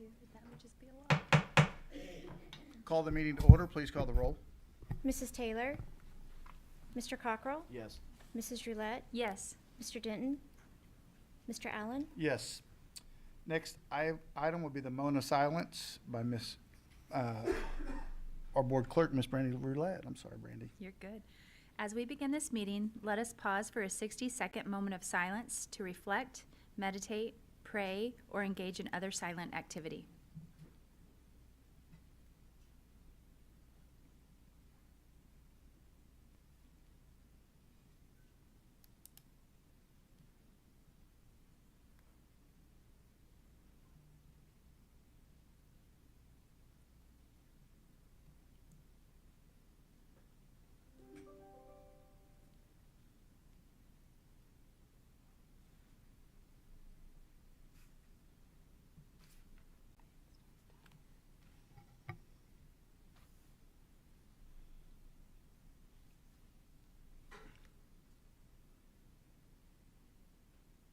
That would just be a lot. Call the meeting to order. Please call the roll. Mrs. Taylor? Mr. Cockrell? Yes. Mrs. Roulette? Yes. Mr. Denton? Mr. Allen? Yes. Next item will be the moment of silence by our board clerk, Miss Brandy Roulette. I'm sorry, Brandy. You're good. As we begin this meeting, let us pause for a 60-second moment of silence to reflect, meditate, pray, or engage in other silent activity.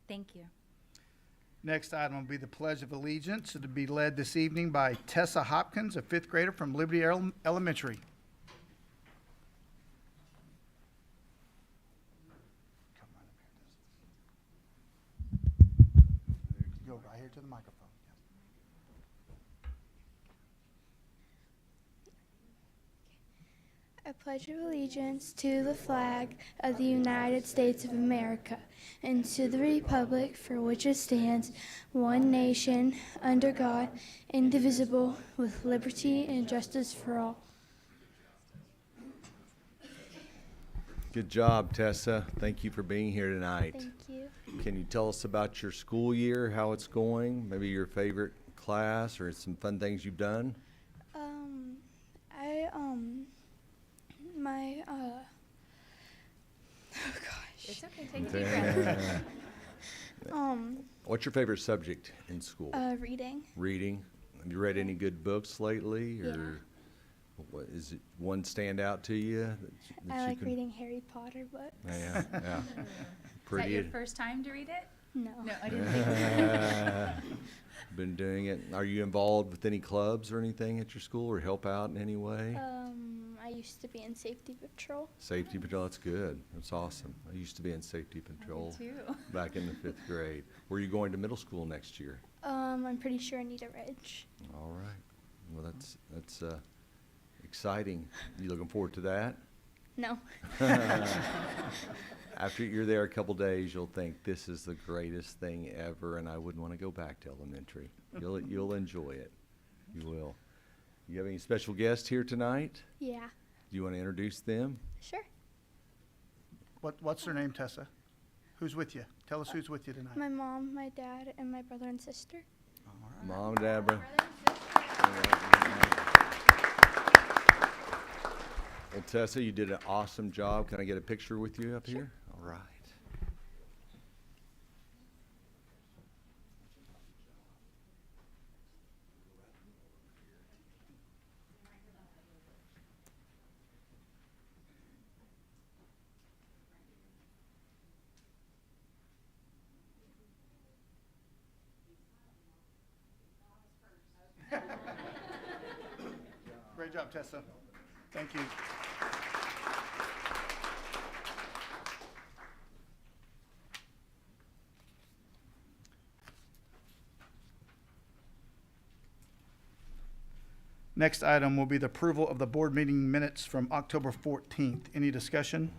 Thank you. Next item will be the Pledge of Allegiance, to be led this evening by Tessa Hopkins, a fifth grader from Liberty Elementary. Come right up here, Tessa. Go right here to the microphone. I pledge allegiance to the flag of the United States of America and to the republic for which it stands, one nation, under God, indivisible, with liberty and justice for all. Good job, Tessa. Thank you for being here tonight. Thank you. Can you tell us about your school year, how it's going, maybe your favorite class or some fun things you've done? Oh gosh. It's okay. Take a deep breath. What's your favorite subject in school? Reading. Reading. Have you read any good books lately, or what is it? One stand out to you? That I you like can- reading Harry Potter books. Yeah, yeah. Is that your first time to read it? No. No, I didn't think so. Been doing it. Are you involved with any clubs or anything at your school, or help out in any way? I used to be in safety patrol. Safety patrol, that's good. That's awesome. I used to be in safety patrol too. back in the 5th grade. Where are you going to middle school next year? I'm pretty sure Anita Ridge. All right. Well, that's exciting. You looking forward to that? No. After you're there a couple days, you'll think this is the greatest thing ever, and I wouldn't want to go back to elementary. You'll enjoy it. You will. You have any special guests here tonight? Yeah. Do you want to introduce them? Sure. What's their name, Tessa? Who's with you? Tell us who's with you tonight. My mom, my dad, and my brother and sister. All right. Mom, Deborah. Well, Tessa, you did an awesome job. Can I get a picture with you up here? All right. Great job, Tessa. Thank you. Next item will be the approval of the board meeting minutes from October 14th. Any discussion?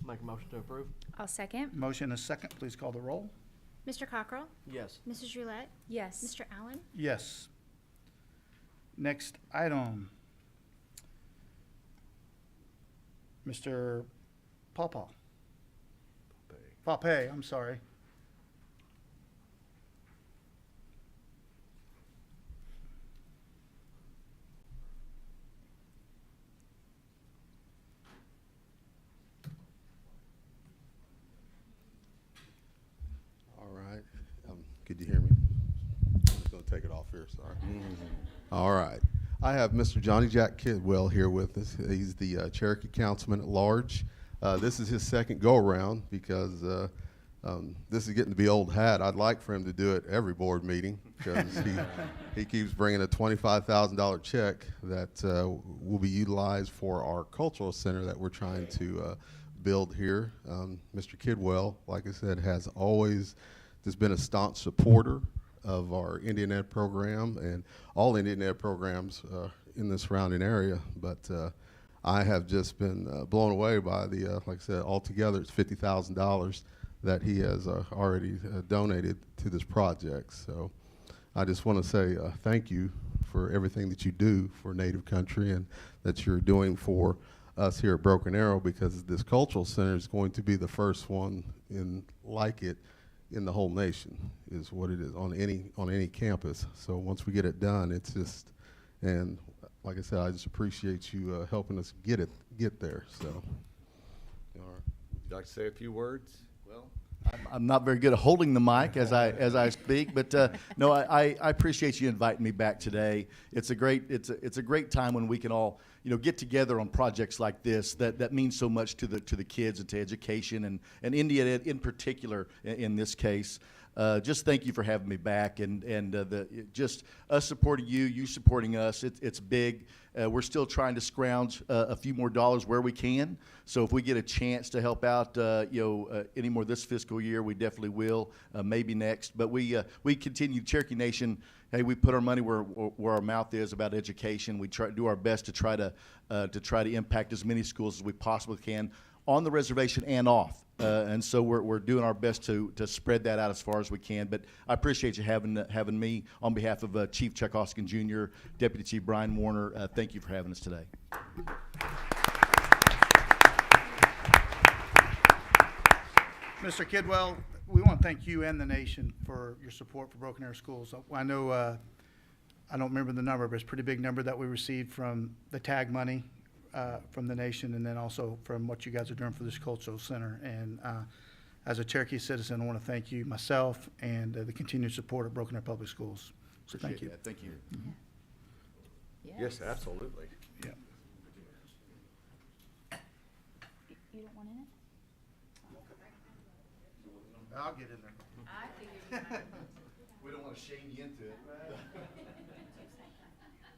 Make a motion to approve? I'll second. Motion is second. Please call the roll. Mr. Cockrell? Yes. Mrs. Roulette? Yes. Mr. Allen? Yes. Next item. Mr. Pawpaw. Pape, I'm sorry. All right. Could you hear me? I'm just going to take it off here. Sorry. All right. I have Mr. Johnny Jack Kidwell here with us. He's the Cherokee Councilman at Large. This is his second go-around because This is getting to be old hat. I'd like for him to do it every board meeting because he keeps bringing a $25,000 check that will be utilized for our cultural center that we're trying to build here. Mr. Kidwell, like I said, has always just been a staunch supporter of our Indian Ed program and all Indian Ed programs in the surrounding area. But I have just been blown away by the, like I said, altogether it's $50,000 that he has already donated to this project. So I just want to say thank you for everything that you do for Native country and that you're doing for us here at Broken Arrow, because this cultural center is going to be the first one like it in the whole nation, is what it is on any campus. So once we get it done, it's just, and like I said, I just appreciate you helping us get there. So, all right. Would you like to say a few words? Well, I'm not very good at holding the mic as I speak, but no, I appreciate you inviting me back today. It's a great time when we can all get together on projects like this that means so much to the kids and to education and Indian Ed in particular in this case. Just thank you for having me back and just us supporting you supporting us. It's big. We're still trying to scrounge a few more dollars where we can. So if we get a chance to help out, any more this fiscal year, we definitely will. Maybe next. But we continue. Cherokee Nation. Hey, we put our money where our mouth is about education. We try to do our best to try to impact as many schools as we possibly can on the reservation and off. And so we're doing our best to spread that out as far as we can. But I appreciate you having me on behalf of Chief Chuck Hoskin Jr., Deputy Chief Brian Warner. Thank you for having us today. Mr. Kidwell, we want to thank you and the nation for your support for Broken Arrow Schools. I know, I don't remember the number, but it's a pretty big number that we received from the TAG money from the nation, and then also from what you guys are doing for this cultural center. And as a Cherokee citizen, I want to thank you myself and the continued support of Broken Arrow Public Schools. So thank you. That. Thank you. Yes, absolutely. Yeah. You don't want in it? I'll get in there. I figured We don't want to shame you into it.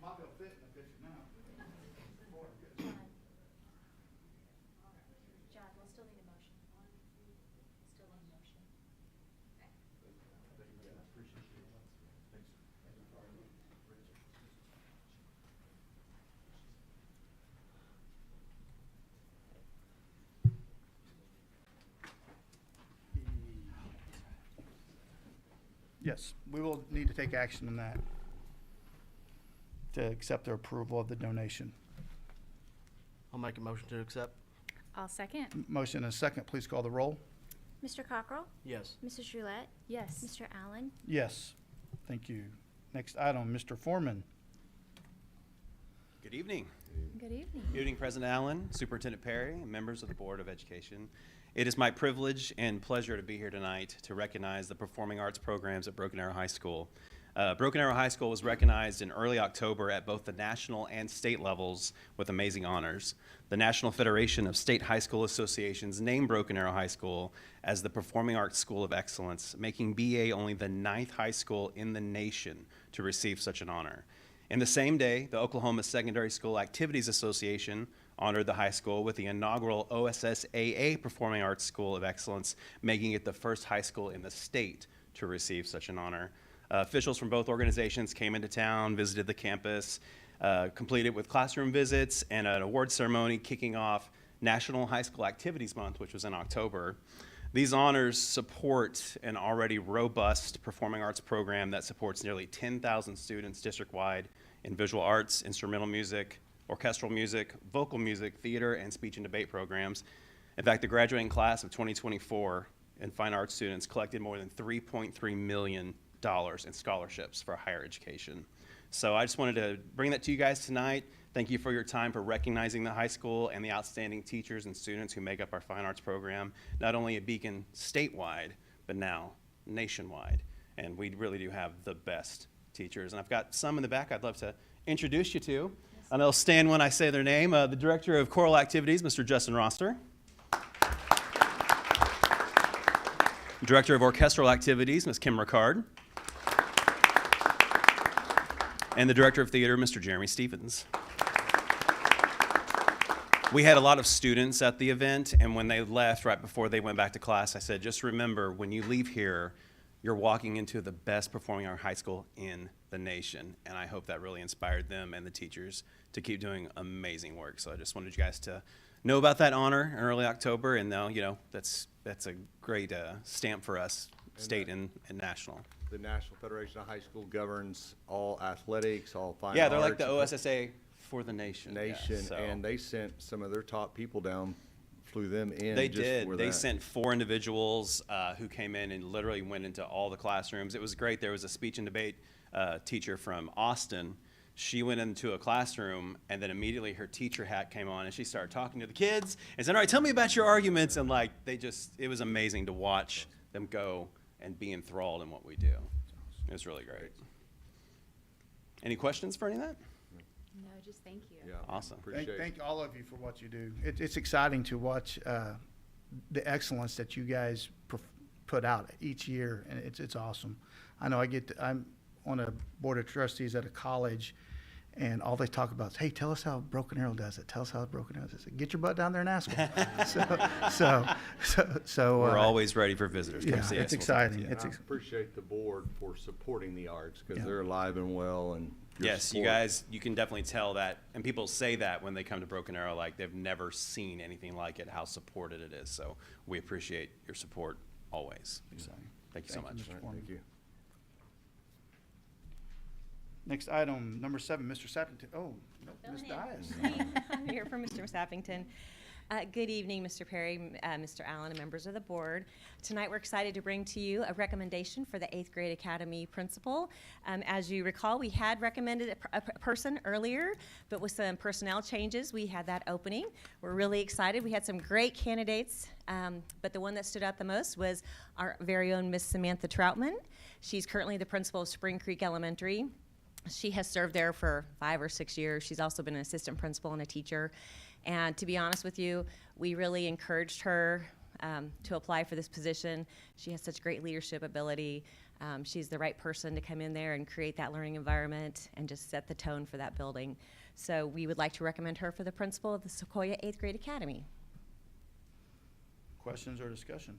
Might be able to fit in the picture now. John, we'll still need a motion. Still need a motion. Yes, we will need to take action on that to accept their approval of the donation. I'll make a motion to accept. I'll second. Motion and a second, please call the roll. Mr. Cockrell? Yes. Mrs. Roulette? Yes. Mr. Allen? Yes, thank you. Next item, Mr. Foreman. Good evening. Good evening. Good evening, President Allen, Superintendent Perry, and members of the Board of Education. It is my privilege and pleasure to be here tonight to recognize the performing arts programs at Broken Arrow High School. Broken Arrow High School was recognized in early October at both the national and state levels with amazing honors. The National Federation of State High School Associations named Broken Arrow High School as the Performing Arts School of Excellence, making BA only the 9th high school in the nation to receive such an honor. In the same day, the Oklahoma Secondary School Activities Association honored the high school with the inaugural OSSAA Performing Arts School of Excellence, making it the first high school in the state to receive such an honor. Officials from both organizations came into town, visited the campus, completed with classroom visits and an award ceremony kicking off National High School Activities Month, which was in October. These honors support an already robust performing arts program that supports nearly 10,000 students district-wide in visual arts, instrumental music, orchestral music, vocal music, theater, and speech and debate programs. In fact, the graduating class of 2024 in fine arts students collected more than $3.3 million in scholarships for higher education. So I just wanted to bring that to you guys tonight. Thank you for your time for recognizing the high school and the outstanding teachers and students who make up our fine arts program, not only at Beacon statewide, but now nationwide. And we really do have the best teachers. And I've got some in the back I'd love to introduce you to. And they'll stand when I say their name. The Director of Choral Activities, Mr. Justin Roster. Director of Orchestral Activities, Ms. Kim Ricard. And the Director of Theater, Mr. Jeremy Stevens. We had a lot of students at the event, and when they left, right before they went back to class, I said, just remember, when you leave here, you're walking into the best performing art high school in the nation. And I hope that really inspired them and the teachers to keep doing amazing work. So I just wanted you guys to know about that honor in early October, and now, you know, that's a great stamp for us, state and national. The National Federation of High School governs all athletics, all fine Yeah, they're like arts, the OSSA for the nation. nation, so. and they sent some of their top people down, flew them in. They just did. for They that. sent 4 individuals who came in and literally went into all the classrooms. It was great. There was a speech and debate teacher from Austin. She went into a classroom, and then immediately her teacher hat came on, and she started talking to the kids and said, all right, tell me about your arguments. And like, it was amazing to watch them go and be enthralled in what we do. It was really great. Any questions for any of that? No, just thank you. Yeah, Awesome. appreciate it. Thank all of you for what you do. It's exciting to watch the excellence that you guys put out each year, and it's awesome. I know I'm on a board of trustees at a college, and all they talk about is, hey, tell us how Broken Arrow does it. Tell us how Broken Arrow does it. Get your butt down there and ask them. so We're always ready for visitors. Come yeah, see us. it's We'll talk to exciting. you. It's I appreciate the board for supporting the arts, because Yeah. they're alive and well, and your Yes, you support. guys, you can definitely tell that, and people say that when they come to Broken Arrow, like they've never seen anything like it, how supported it is. So we appreciate your support always. So, thank you so much. Mr. All right, Foreman. thank you. Next item, number 7, Mr. Sappington. Oh, no, Ms. Dias. I'm here for Mr. Sappington. Good evening, Mr. Perry, Mr. Allen, and members of the board. Tonight, we're excited to bring to you a recommendation for the 8th grade academy principal. As you recall, we had recommended a person earlier, but with some personnel changes, we had that opening. We're really excited. We had some great candidates, but the one that stood out the most was our very own Miss Samantha Troutman. She's currently the principal of Spring Creek Elementary. She has served there for 5 or 6 years. She's also been an assistant principal and a teacher. And to be honest with you, we really encouraged her to apply for this position. She has such great leadership ability. She's the right person to come in there and create that learning environment and just set the tone for that building. So we would like to recommend her for the principal of the Sequoia 8th grade academy. Questions or discussion?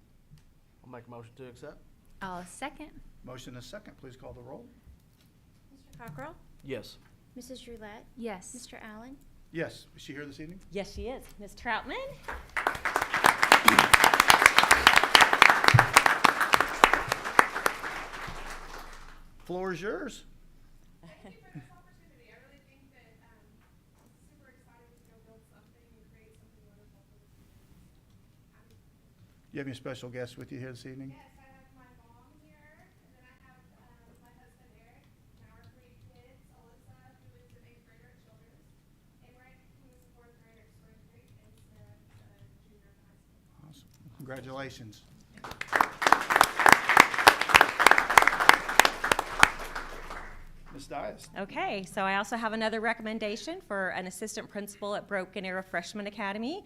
I'll make a motion to accept. I'll second. Motion is second. Please call the roll. Mr. Cockrell? Yes. Mrs. Roulette? Yes. Mr. Allen? Yes. Is she here this evening? Yes, she is. Ms. Troutman? Floor is yours. Thank you for this opportunity. I really think that it's super exciting to go build something and create something wonderful for the students. You have any special guests with you here this evening? Yes, I have my mom here, and then I have my husband Eric, and our 3 kids, Alyssa, who is an 8th grader at Children's, and Rick, who is a 4th grader at Spring Creek, and Sarah, who's a junior in high school. Awesome. Congratulations. Ms. Dias. Okay, so I also have another recommendation for an assistant principal at Broken Arrow Freshman Academy.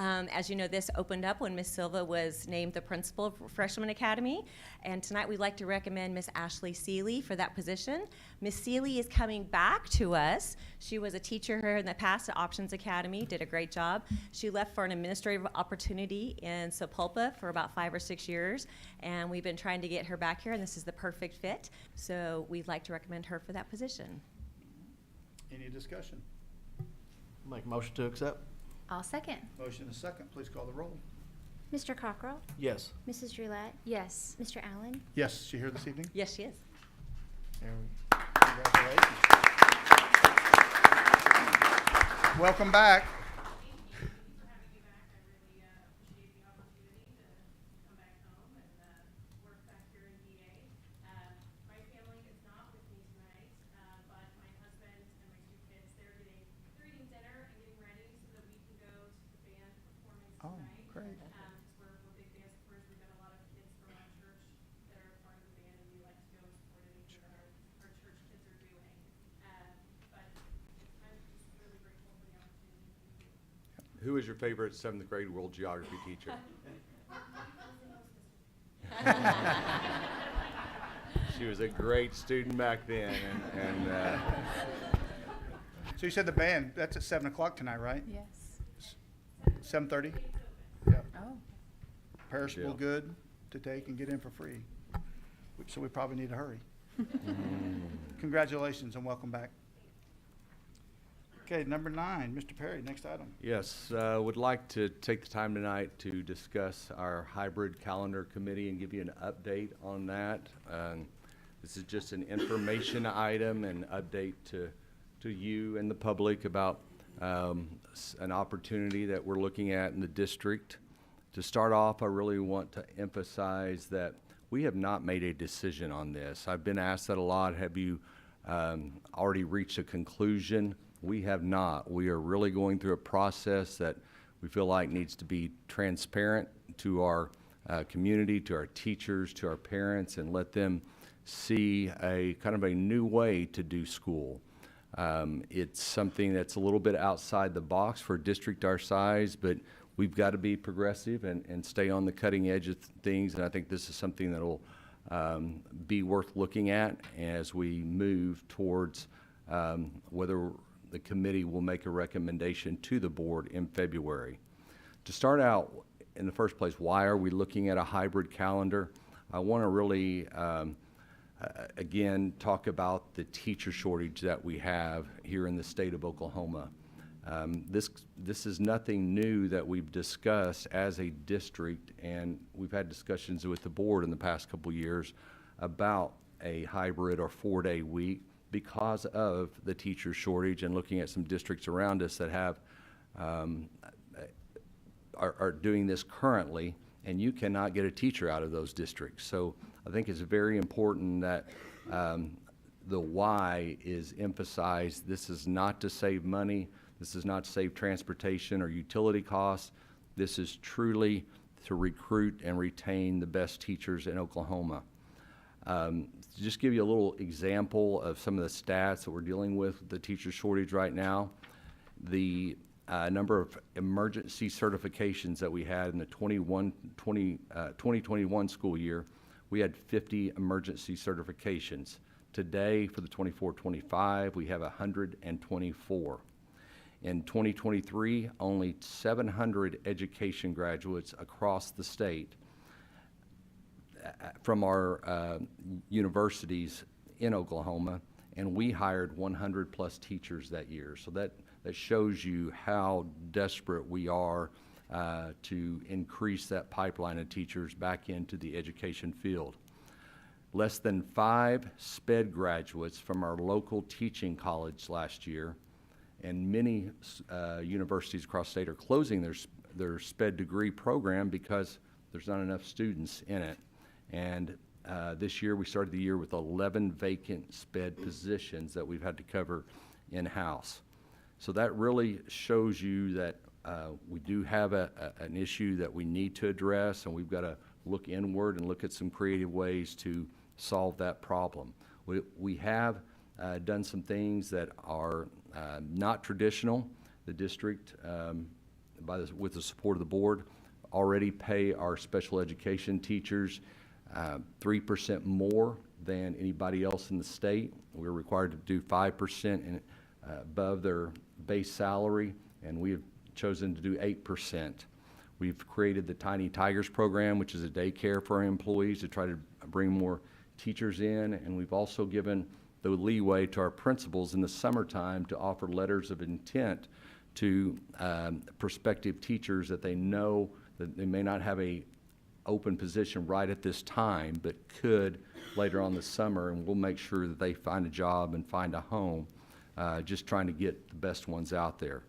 As you know, this opened up when Ms. Silva was named the principal of Freshman Academy, and tonight we'd like to recommend Ms. Ashley Seeley for that position. Ms. Seeley is coming back to us. She was a teacher here in the past at Options Academy, did a great job. She left for an administrative opportunity in Sapulpa for about 5 or 6 years, and we've been trying to get her back here, and this is the perfect fit. So we'd like to recommend her for that position. Any discussion? I'll make a motion to accept. I'll second. Motion is second. Please call the roll. Mr. Cockrell? Yes. Mrs. Roulette? Yes. Mr. Allen? Yes. Is she here this evening? Yes, she is. Congratulations. Welcome back. Thank you for having me back. I really appreciate the opportunity to come back home and work back here in VA. My family is not with me tonight, but my husband and my 2 kids, they're eating dinner and getting ready so that we can go to the band performance Oh, tonight. great. Because we're big band supporters. We've got a lot of kids from our church that are part of the band, and we like to go and support anything that our church kids are doing. But I'm just really grateful for the opportunity. Thank you. Who is your favorite 7th grade world geography teacher? She was a great student back then, and So you said the band, that's at 7 o'clock tonight, right? Yes. 7:30? Yeah. Oh. Perishable Deal. good to take and get in for free. So we probably need to hurry. Congratulations and welcome back. Okay, number 9, Mr. Perry, next item. yes, would like to take the time tonight to discuss our hybrid calendar committee and give you an update on that. This is just an information item and update to you and the public about an opportunity that we're looking at in the district. To start off, I really want to emphasize that we have not made a decision on this. I've been asked that a lot. Have you already reached a conclusion? We have not. We are really going through a process that we feel like needs to be transparent to our community, to our teachers, to our parents, and let them see a kind of a new way to do school. It's something that's a little bit outside the box for a district our size, but we've got to be progressive and stay on the cutting edge of things, and I think this is something that will be worth looking at as we move towards whether the committee will make a recommendation to the board in February. To start out, in the first place, why are we looking at a hybrid calendar? I want to really again, talk about the teacher shortage that we have here in the state of Oklahoma. This is nothing new that we've discussed as a district, and we've had discussions with the board in the past couple years about a hybrid or 4-day week because of the teacher shortage, and looking at some districts around us that have are doing this currently, and you cannot get a teacher out of those districts. So I think it's very important that the why is emphasized. This is not to save money. This is not to save transportation or utility costs. This is truly to recruit and retain the best teachers in Oklahoma. To just give you a little example of some of the stats that we're dealing with the teacher shortage right now, the number of emergency certifications that we had in the 2021 school year, we had 50 emergency certifications. Today, for the 24-25, we have 124. In 2023, only 700 education graduates across the state from our universities in Oklahoma, and we hired 100 plus teachers that year. So that shows you how desperate we are to increase that pipeline of teachers back into the education field. Less than 5 SPED graduates from our local teaching college last year, and many universities across the state are closing their SPED degree program because there's not enough students in it. And this year we started the year with 11 vacant SPED positions that we've had to cover in-house. So that really shows you that we do have an issue that we need to address, and we've got to look inward and look at some creative ways to solve that problem. We have done some things that are not traditional. The district, with the support of the board, already pay our special education teachers 3% more than anybody else in the state. We're required to do 5% above their base salary, and we have chosen to do 8%. We've created the Tiny Tigers program, which is a daycare for our employees to try to bring more teachers in, and we've also given the leeway to our principals in the summertime to offer letters of intent to prospective teachers that they know that they may not have a open position right at this time, but could later on this summer, and we'll make sure that they find a job and find a home, just trying to get the best ones out there.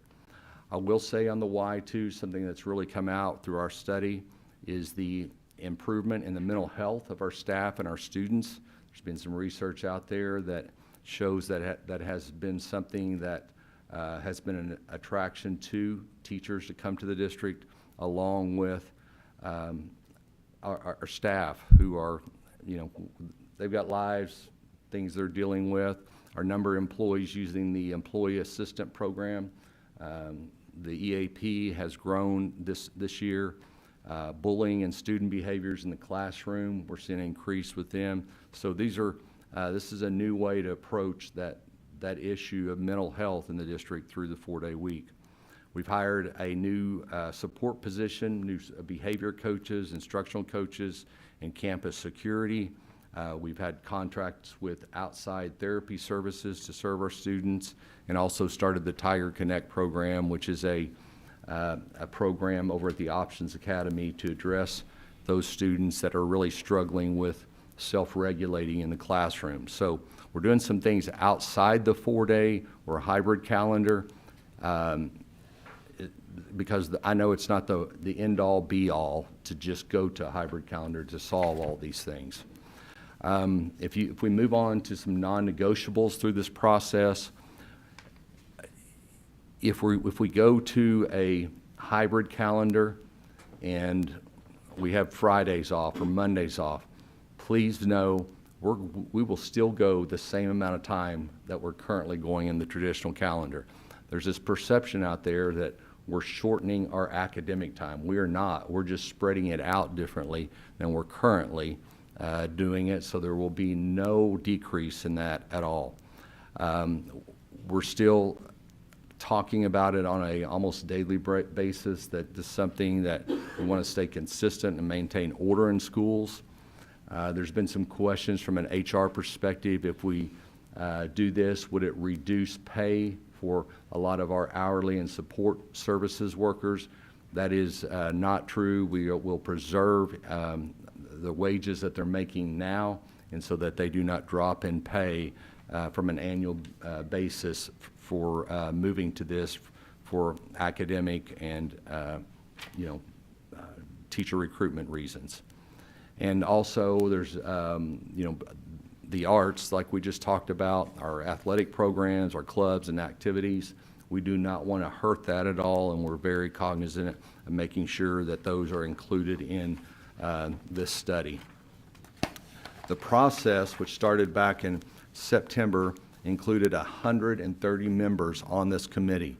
I will say on the why too, something that's really come out through our study is the improvement in the mental health of our staff and our students. There's been some research out there that shows that that has been something that has been an attraction to teachers to come to the district, along with our staff who are, they've got lives, things they're dealing with. Our number of employees using the employee assistant program, the EAP has grown this year. bullying and student behaviors in the classroom. We're seeing an increase with them. So this is a new way to approach that issue of mental health in the district through the 4-day week. We've hired a new support position, new behavior coaches, instructional coaches, and campus security. We've had contracts with outside therapy services to serve our students, and also started the Tiger Connect program, which is a program over at the Options Academy to address those students that are really struggling with self-regulating in the classroom. So we're doing some things outside the 4-day or hybrid calendar, because I know it's not the end-all be-all to just go to a hybrid calendar to solve all these things. If we move on to some non-negotiables through this process, if we go to a hybrid calendar and we have Fridays off or Mondays off, please know we will still go the same amount of time that we're currently going in the traditional calendar. There's this perception out there that we're shortening our academic time. We are not. We're just spreading it out differently than we're currently doing it, so there will be no decrease in that at all. We're still talking about it on a almost daily basis, that this is something that we want to stay consistent and maintain order in schools. There's been some questions from an HR perspective. If we do this, would it reduce pay for a lot of our hourly and support services workers? That is not true. We will preserve the wages that they're making now, and so that they do not drop in pay from an annual basis for moving to this for academic and teacher recruitment reasons. And also there's the arts, like we just talked about, our athletic programs, our clubs and activities. We do not want to hurt that at all, and we're very cognizant of making sure that those are included in this study. The process, which started back in September, included 130 members on this committee.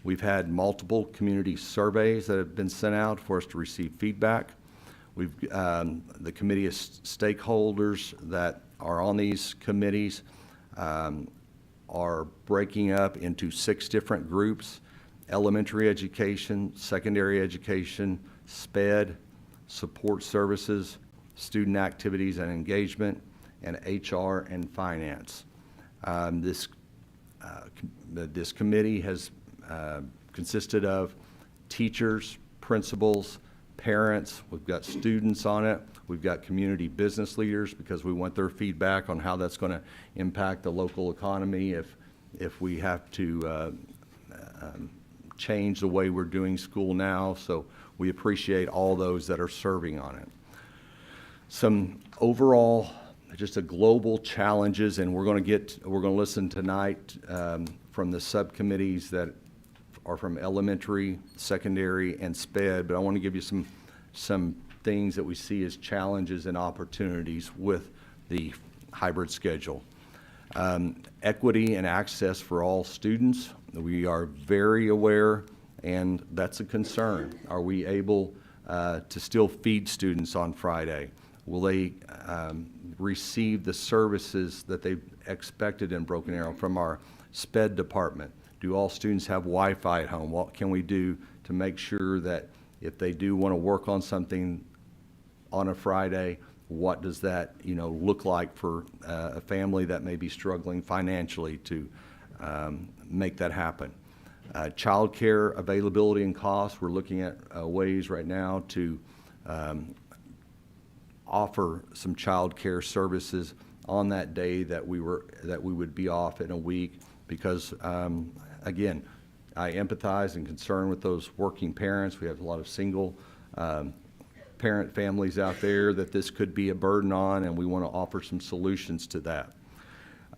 We've had multiple community surveys that have been sent out for us to receive feedback. The committee of stakeholders that are on these committees are breaking up into 6 different groups: elementary education, secondary education, SPED, support services, student activities and engagement, and HR and finance. This committee has consisted of teachers, principals, parents. We've got students on it. We've got community business leaders, because we want their feedback on how that's going to impact the local economy if we have to change the way we're doing school now. So we appreciate all those that are serving on it. Some overall, just a global challenges, and we're going to listen tonight from the subcommittees that are from elementary, secondary, and SPED, but I want to give you some things that we see as challenges and opportunities with the hybrid schedule. Equity and access for all students. We are very aware, and that's a concern. Are we able to still feed students on Friday? Will they receive the services that they've expected in Broken Arrow from our SPED department? Do all students have Wi-Fi at home? What can we do to make sure that if they do want to work on something on a Friday, what does that look like for a family that may be struggling financially to make that happen? Child care availability and cost. We're looking at ways right now to offer some child care services on that day that we would be off in a week, because again, I empathize and concern with those working parents. We have a lot of single parent families out there that this could be a burden on, and we want to offer some solutions to that.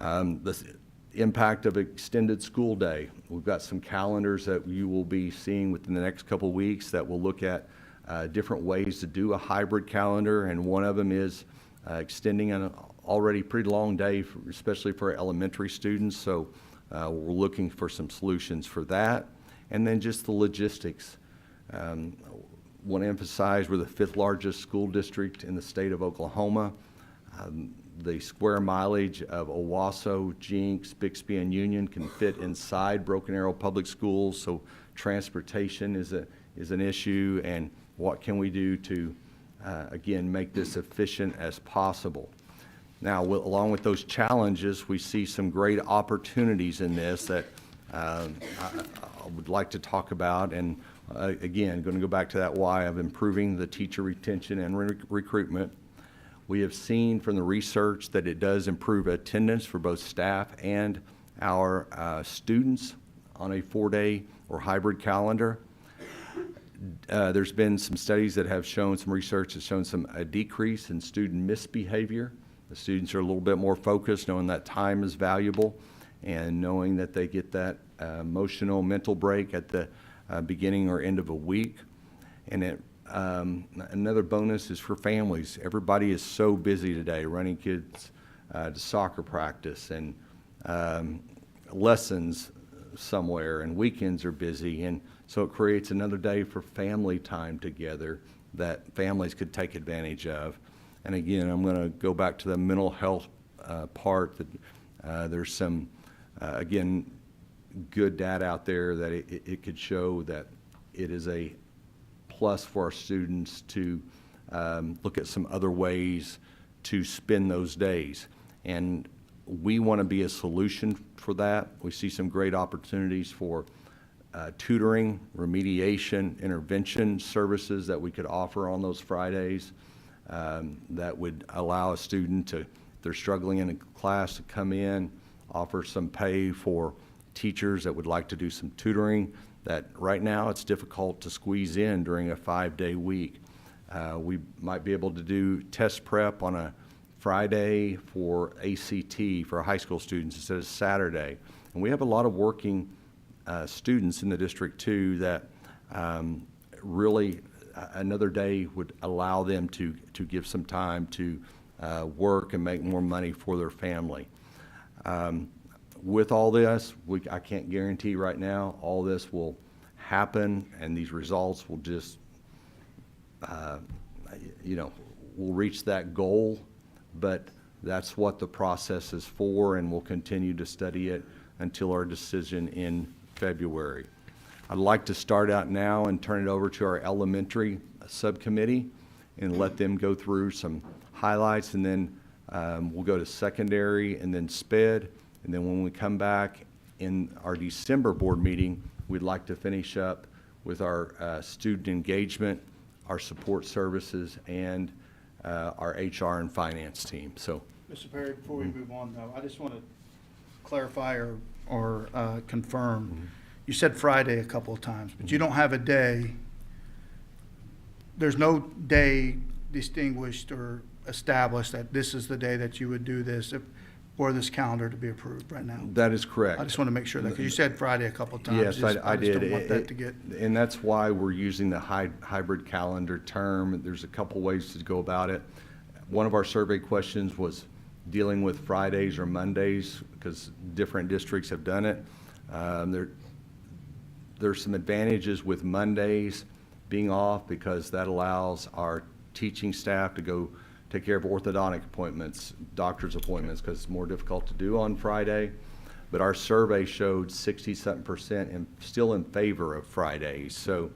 The impact of extended school day. We've got some calendars that you will be seeing within the next couple weeks that will look at different ways to do a hybrid calendar, and one of them is extending an already pretty long day, especially for elementary students. So we're looking for some solutions for that. And then just the logistics. want to emphasize we're the 5th largest school district in the state of Oklahoma. The square mileage of Owasso, Jenks, Bixby, and Union can fit inside Broken Arrow Public Schools, so transportation is an issue, and what can we do to, again, make this efficient as possible. Now, along with those challenges, we see some great opportunities in this that I would like to talk about, and again, going to go back to that why of improving the teacher retention and recruitment. We have seen from the research that it does improve attendance for both staff and our students on a 4-day or hybrid calendar. There's been some studies that have shown, some research has shown a decrease in student misbehavior. The students are a little bit more focused, knowing that time is valuable and knowing that they get that emotional mental break at the beginning or end of a week. And another bonus is for families. Everybody is so busy today, running kids to soccer practice and lessons somewhere, and weekends are busy, and so it creates another day for family time together that families could take advantage of. And again, I'm going to go back to the mental health part. That there's some, again, good data out there that it could show that it is a plus for our students to look at some other ways to spend those days. And we want to be a solution for that. We see some great opportunities for tutoring, remediation, intervention services that we could offer on those Fridays that would allow a student to, if they're struggling in a class, to come in, offer some pay for teachers that would like to do some tutoring that right now it's difficult to squeeze in during a 5-day week. We might be able to do test prep on a Friday for ACT for high school students instead of Saturday. And we have a lot of working students in the district too that really another day would allow them to give some time to work and make more money for their family. With all this, I can't guarantee right now all this will happen and these results will just, we'll reach that goal, but that's what the process is for, and we'll continue to study it until our decision in February. I'd like to start out now and turn it over to our elementary subcommittee and let them go through some highlights, and then we'll go to secondary and then SPED. And then when we come back in our December board meeting, we'd like to finish up with our student engagement, our support services, and our HR and finance team. So, Mr. Perry, before we move on, though, I just want to clarify or confirm. You said Friday a couple of times, but you don't have a day. There's no day distinguished or established that this is the day that you would do this for this calendar to be approved right now. that is correct. I just want to make sure that, because you said Friday a couple of times. Yes, I just did. don't want that to get. And that's why we're using the hybrid calendar term. There's a couple ways to go about it. One of our survey questions was dealing with Fridays or Mondays, because different districts have done it. There's some advantages with Mondays being off, because that allows our teaching staff to go take care of orthodontic appointments, doctor's appointments, because it's more difficult to do on Friday. But our survey showed 60-something% still in favor of Fridays. So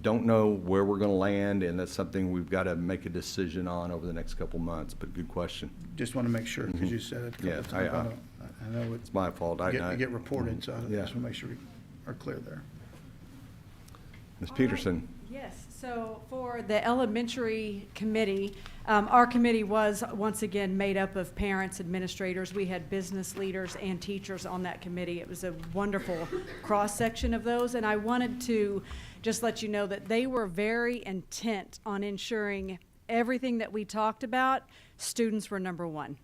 don't know where we're going to land, and that's something we've got to make a decision on over the next couple months, but good question. Just want to make sure, because you said it a couple Yeah, of times. I know It's my fault. I get reported, so I Yeah. just want to make sure we are clear there. Ms. All right. Peterson. Yes, so for the elementary committee, our committee was once again made up of parents, administrators. We had business leaders and teachers on that committee. It was a wonderful cross-section of those, and I wanted to just let you know that they were very intent on ensuring everything that we talked about, students were number one.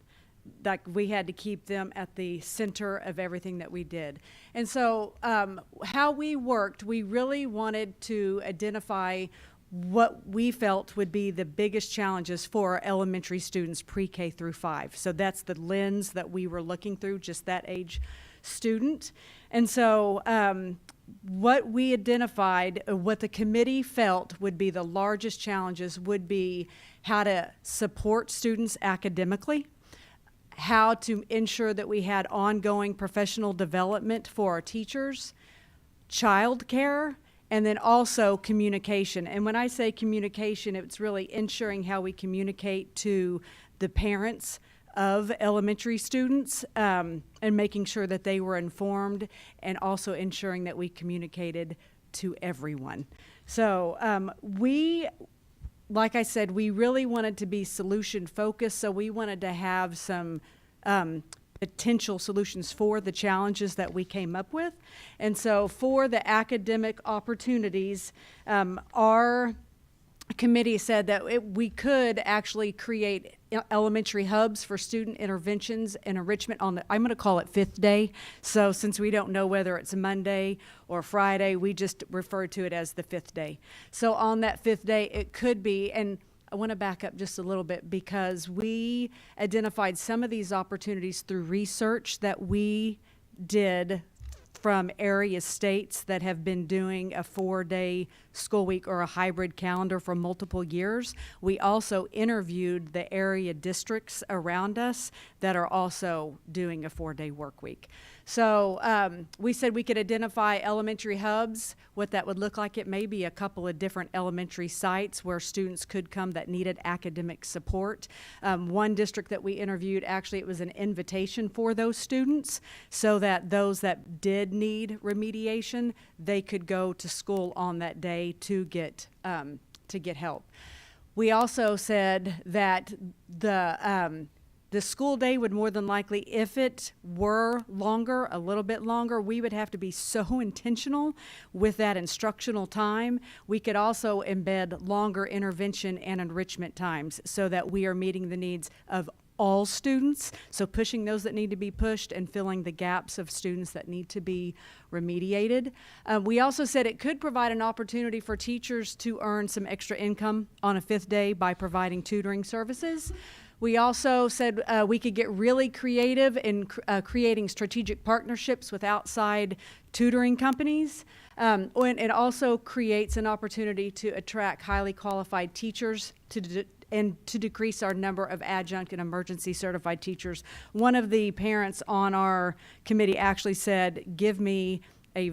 Like, we had to keep them at the center of everything that we did. And so how we worked, we really wanted to identify what we felt would be the biggest challenges for our elementary students pre-K through 5. So that's the lens that we were looking through, just that age student. And so what we identified, what the committee felt would be the largest challenges would be how to support students academically, how to ensure that we had ongoing professional development for our teachers, childcare, and then also communication. And when I say communication, it's really ensuring how we communicate to the parents of elementary students, and making sure that they were informed, and also ensuring that we communicated to everyone. So like I said, we really wanted to be solution focused, so we wanted to have some potential solutions for the challenges that we came up with. And so for the academic opportunities, our committee said that we could actually create elementary hubs for student interventions and enrichment on the, I'm going to call it 5th day. So since we don't know whether it's Monday or Friday, we just refer to it as the 5th day. So on that 5th day, it could be, and I want to back up just a little bit because we identified some of these opportunities through research that we did from area states that have been doing a 4-day school week or a hybrid calendar for multiple years. We also interviewed the area districts around us that are also doing a 4-day work week. So we said we could identify elementary hubs, what that would look like. It may be a couple of different elementary sites where students could come that needed academic support. One district that we interviewed, actually it was an invitation for those students so that those that did need remediation, they could go to school on that day to get help. We also said that the school day would more than likely, if it were longer, a little bit longer, we would have to be so intentional with that instructional time. We could also embed longer intervention and enrichment times so that we are meeting the needs of all students, so pushing those that need to be pushed and filling the gaps of students that need to be remediated. We also said it could provide an opportunity for teachers to earn some extra income on a 5th day by providing tutoring services. We also said we could get really creative in creating strategic partnerships with outside tutoring companies. And it also creates an opportunity to attract highly qualified teachers and to decrease our number of adjunct and emergency certified teachers. One of the parents on our committee actually said, give me a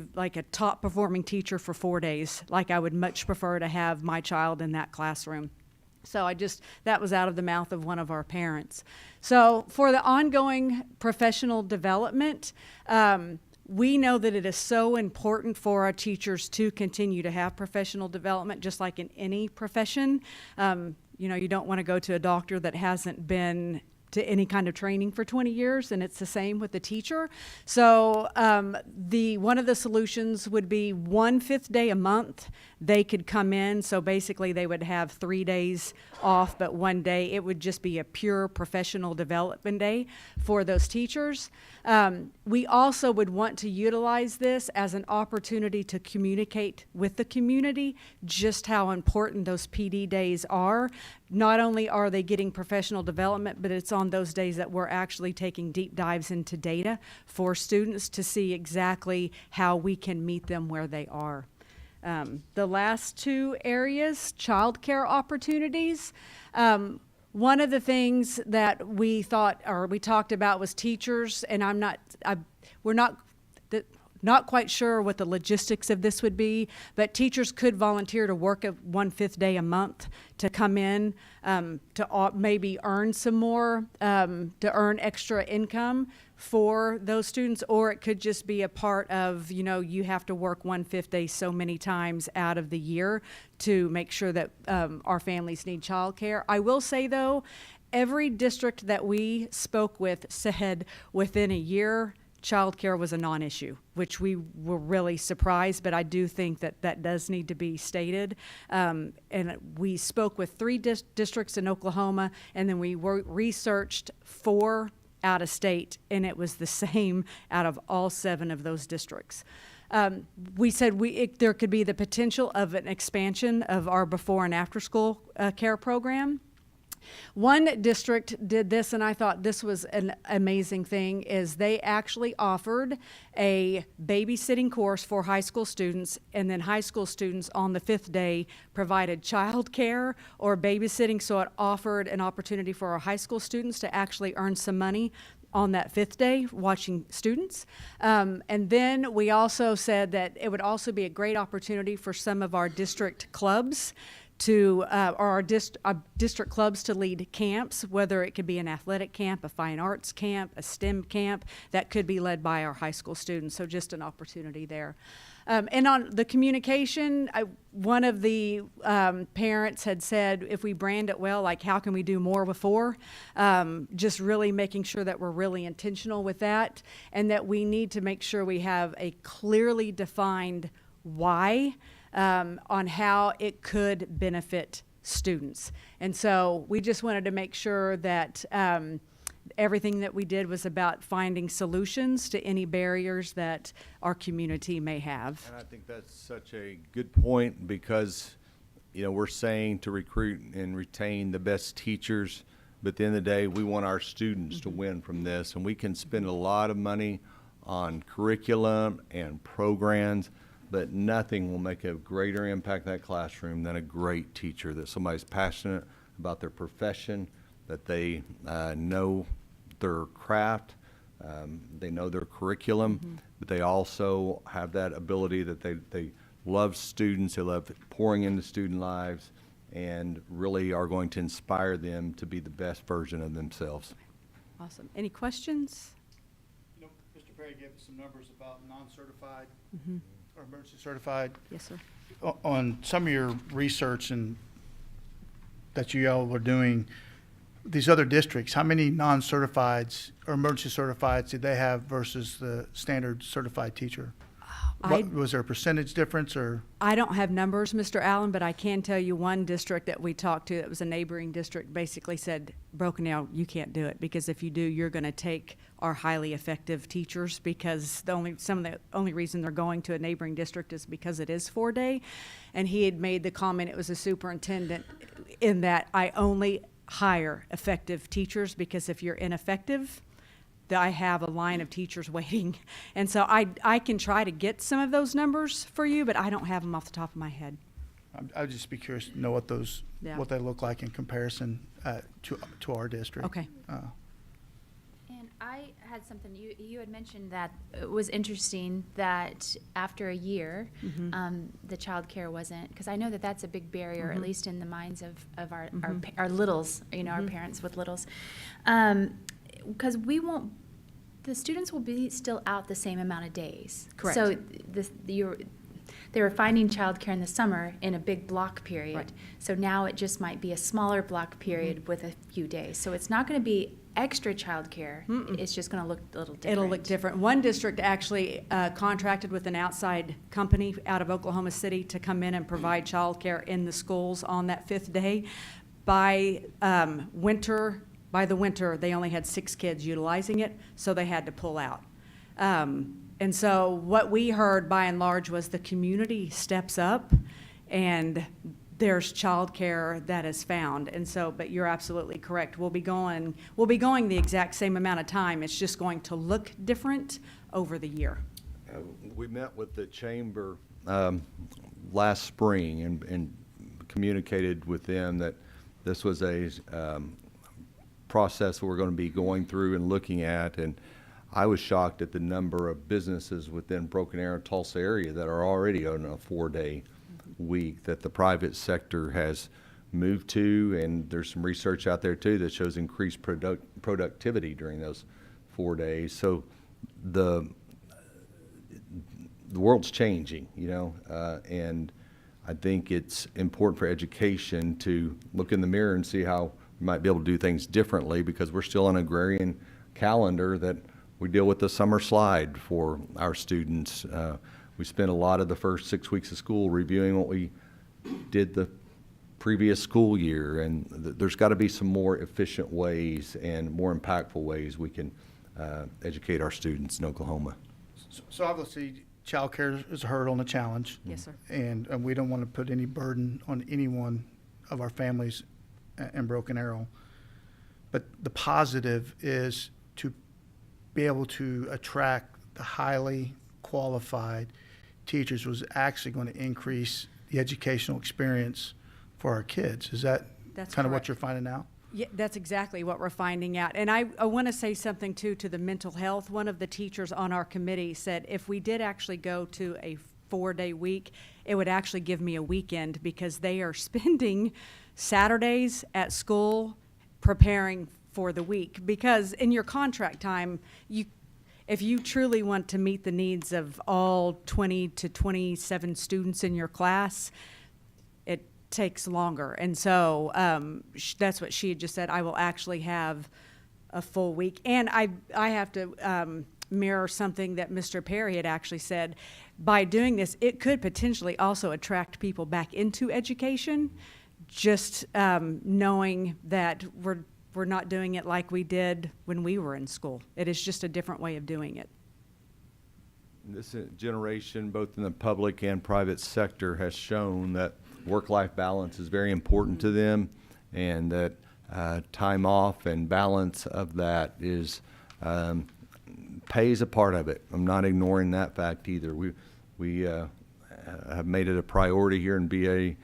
top performing teacher for 4 days. Like I would much prefer to have my child in that classroom. So that was out of the mouth of one of our parents. So for the ongoing professional development, we know that it is so important for our teachers to continue to have professional development, just like in any profession. You don't want to go to a doctor that hasn't been to any kind of training for 20 years, and it's the same with the teacher. So one of the solutions would be 1 5th day a month. They could come in, so basically they would have 3 days off, but 1 day it would just be a pure professional development day for those teachers. We also would want to utilize this as an opportunity to communicate with the community just how important those PD days are. Not only are they getting professional development, but it's on those days that we're actually taking deep dives into data for students to see exactly how we can meet them where they are. The last 2 areas, childcare opportunities. One of the things that we talked about was teachers, and we're not quite sure what the logistics of this would be, but teachers could volunteer to work 1 5th day a month to come in to maybe earn some more, to earn extra income for those students, or it could just be a part of, you have to work 1 5th day so many times out of the year to make sure that our families need childcare. I will say though, every district that we spoke with said within a year, childcare was a non-issue, which we were really surprised, but I do think that does need to be stated. And we spoke with 3 districts in Oklahoma, and then we researched 4 out of state, and it was the same out of all 7 of those districts. We said there could be the potential of an expansion of our before and after school care program. One district did this, and I thought this was an amazing thing, is they actually offered a babysitting course for high school students, and then high school students on the 5th day provided childcare or babysitting, so it offered an opportunity for our high school students to actually earn some money on that 5th day watching students. And then we also said that it would also be a great opportunity for some of our district clubs to, or our district clubs to lead camps, whether it could be an athletic camp, a fine arts camp, a STEM camp, that could be led by our high school students. So just an opportunity there. And on the communication, one of the parents had said, if we brand it well, like how can we do more before? Just really making sure that we're really intentional with that, and that we need to make sure we have a clearly defined why on how it could benefit students. And so we just wanted to make sure that everything that we did was about finding solutions to any barriers that our community may have. And I think that's such a good point, because, you know, we're saying to recruit and retain the best teachers, but at the end of the day, we want our students to win from this. And we can spend a lot of money on curriculum and programs, but nothing will make a greater impact in that classroom than a great teacher, that somebody's passionate about their profession, that they know their craft, they know their curriculum, but they also have that ability that they love students, they love pouring into student lives, and really are going to inspire them to be the best version of themselves. Awesome. Any questions? You know, Mr. Perry gave us some numbers about non-certified or emergency certified. Yes, sir. On some of your research and that you all were doing, these other districts, how many non-certifieds or emergency certifieds did they have versus the standard certified teacher? Was there a percentage difference, or? I don't have numbers, Mr. Allen, but I can tell you one district that we talked to that was a neighboring district basically said, Broken Arrow, you can't do it, because if you do, you're going to take our highly effective teachers, because some of the only reason they're going to a neighboring district is because it is 4-day. And he had made the comment, it was a superintendent, in that I only hire effective teachers, because if you're ineffective, I have a line of teachers waiting. And so I can try to get some of those numbers for you, but I don't have them off the top of my head. I'd just be curious to know what those, Yeah. what they look like in comparison to our district. Okay. And I had something, you had mentioned that it was interesting that after a year, the childcare wasn't, because I know that that's a big barrier, at least in the minds of our littles, you know, our parents with littles. Because the students will be still out the same amount of days. Correct. So they were finding childcare in the summer in a big block period. Right. So now it just might be a smaller block period with a few days. So it's not going to be extra childcare. It's just going to look a little different. It'll look different. One district actually contracted with an outside company out of Oklahoma City to come in and provide childcare in the schools on that 5th day. By the winter, they only had 6 kids utilizing it, so they had to pull out. And so what we heard by and large was the community steps up and there's childcare that is found. And so, but you're absolutely correct. We'll be going the exact same amount of time. It's just going to look different over the year. We met with the chamber last spring and communicated with them that this was a process we're going to be going through and looking at, and I was shocked at the number of businesses within Broken Arrow, Tulsa area that are already on a 4-day week that the private sector has moved to, and there's some research out there too that shows increased productivity during those 4 days. So the world's changing, you know, and I think it's important for education to look in the mirror and see how we might be able to do things differently, because we're still on an agrarian calendar that we deal with the summer slide for our students. We spent a lot of the first 6 weeks of school reviewing what we did the previous school year, and there's got to be some more efficient ways and more impactful ways we can educate our students in Oklahoma. So obviously, childcare is a hurdle and a challenge. Yes, sir. And we don't want to put any burden on any one of our families in Broken Arrow. But the positive is to be able to attract the highly qualified teachers was actually going to increase the educational experience for our kids. Is that That's kind of what correct. you're finding out? Yeah, that's exactly what we're finding out. And I want to say something too to the mental health. One of the teachers on our committee said if we did actually go to a 4-day week, it would actually give me a weekend because they are spending Saturdays at school preparing for the week. Because in your contract time, if you truly want to meet the needs of all 20 to 27 students in your class, it takes longer. And so that's what she had just said. I will actually have a full week. And I have to mirror something that Mr. Perry had actually said. By doing this, it could potentially also attract people back into education, just knowing that we're not doing it like we did when we were in school. It is just a different way of doing it. This generation, both in the public and private sector, has shown that work-life balance is very important to them, and that time off and balance of that is pays a part of it. I'm not ignoring that fact either. We have made it a priority here in BA.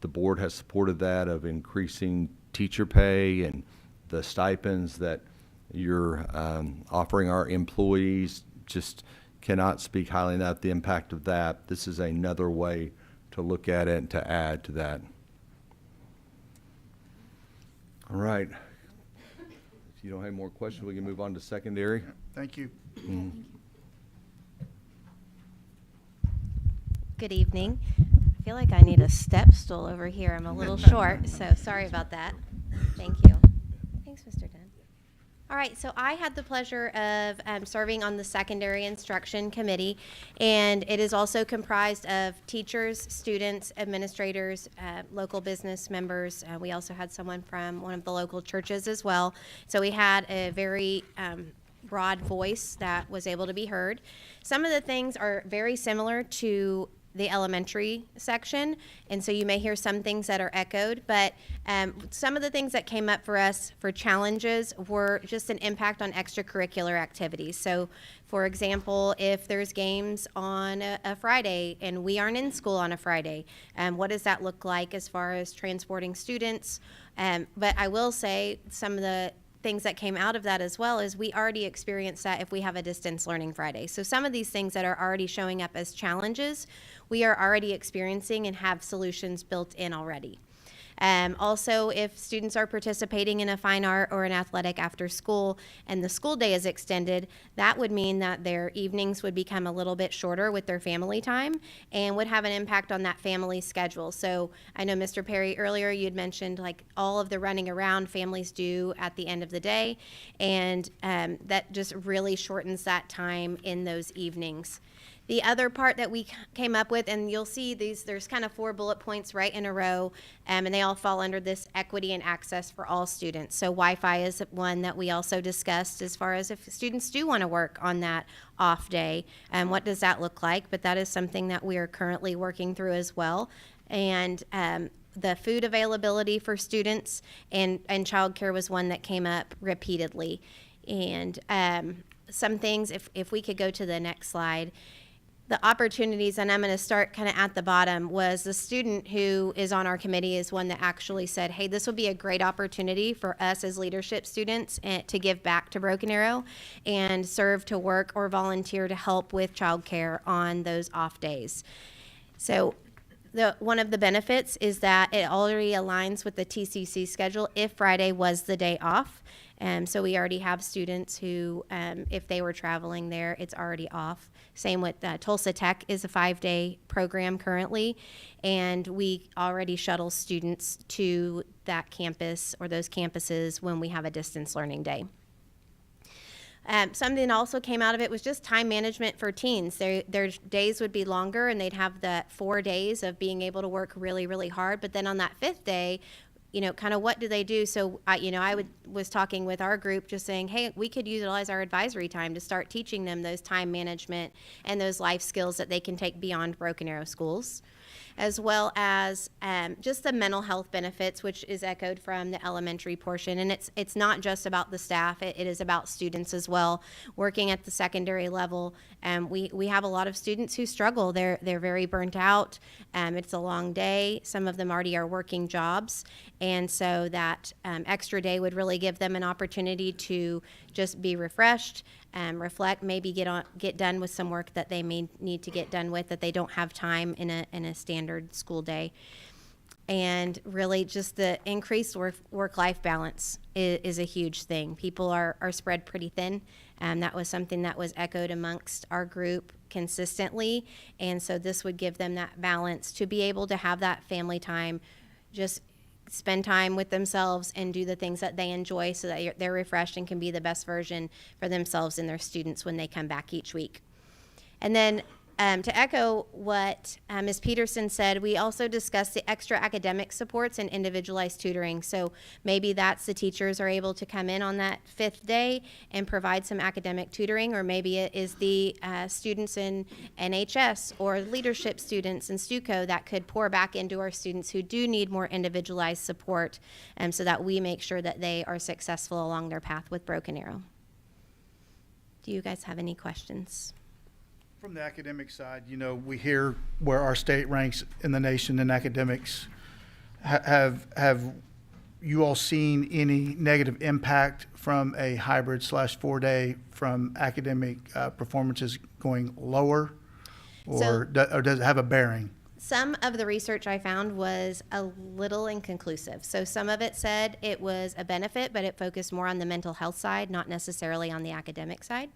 The board has supported that of increasing teacher pay and the stipends that you're offering our employees. Just cannot speak highly enough the impact of that. This is another way to look at it and to add to that. All right. If you don't have any more questions, we can move on to secondary. Thank you. Good evening. I feel like I need a step stool over here. I'm a little short, so sorry about that. Thank you. Thanks, Mr. Dunn. All right, so I had the pleasure of serving on the Secondary Instruction Committee, and it is also comprised of teachers, students, administrators, local business members. We also had someone from one of the local churches as well. So we had a very broad voice that was able to be heard. Some of the things are very similar to the elementary section, and so you may hear some things that are echoed, but some of the things that came up for us for challenges were just an impact on extracurricular activities. So for example, if there's games on a Friday and we aren't in school on a Friday, what does that look like as far as transporting students? But I will say some of the things that came out of that as well is we already experienced that if we have a distance learning Friday. So some of these things that are already showing up as challenges, we are already experiencing and have solutions built in already. Also, if students are participating in a fine art or an athletic after school and the school day is extended, that would mean that their evenings would become a little bit shorter with their family time and would have an impact on that family schedule. So I know Mr. Perry earlier, you had mentioned like all of the running around families do at the end of the day, and that just really shortens that time in those evenings. The other part that we came up with, and you'll see these, there's kind of 4 bullet points right in a row, and they all fall under this equity and access for all students. So Wi-Fi is one that we also discussed as far as if students do want to work on that off day, what does that look like? But that is something that we are currently working through as well. And the food availability for students and childcare was one that came up repeatedly. And some things, if we could go to the next slide, the opportunities, and I'm going to start kind of at the bottom, was the student who is on our committee is one that actually said, hey, this would be a great opportunity for us as leadership students to give back to Broken Arrow and serve to work or volunteer to help with childcare on those off days. So one of the benefits is that it already aligns with the TCC schedule if Friday was the day off. So we already have students who, if they were traveling there, it's already off. Same with Tulsa Tech is a 5-day program currently, and we already shuttle students to that campus or those campuses when we have a distance learning day. Something also came out of it was just time management for teens. Their days would be longer, and they'd have the 4 days of being able to work really, really hard. But then on that 5th day, you know, kind of what do they do? So, I was talking with our group just saying, hey, we could utilize our advisory time to start teaching them those time management and those life skills that they can take beyond Broken Arrow schools. as well as just the mental health benefits, which is echoed from the elementary portion. And it's not just about the staff, it is about students as well. Working at the secondary level, we have a lot of students who struggle. They're very burnt out. It's a long day. Some of them already are working jobs. And so that extra day would really give them an opportunity to just be refreshed, reflect, maybe get done with some work that they may need to get done with that they don't have time in a standard school day. And really just the increased work-life balance is a huge thing. People are spread pretty thin. That was something that was echoed amongst our group consistently. And so this would give them that balance to be able to have that family time, just spend time with themselves and do the things that they enjoy so that they're refreshed and can be the best version for themselves and their students when they come back each week. And then to echo what Ms. Peterson said, we also discussed the extra academic supports and individualized tutoring. So maybe that's the teachers are able to come in on that 5th day and provide some academic tutoring, or maybe it is the students in NHS or leadership students in STUCO that could pour back into our students who do need more individualized support, so that we make sure that they are successful along their path with Broken Arrow. Do you guys have any questions? From the academic side, you know, we hear where our state ranks in the nation in academics. Have you all seen any negative impact from a hybrid / 4-day from academic performances going lower, or does it have a bearing? Some of the research I found was a little inconclusive. So some of it said it was a benefit, but it focused more on the mental health side, not necessarily on the academic side.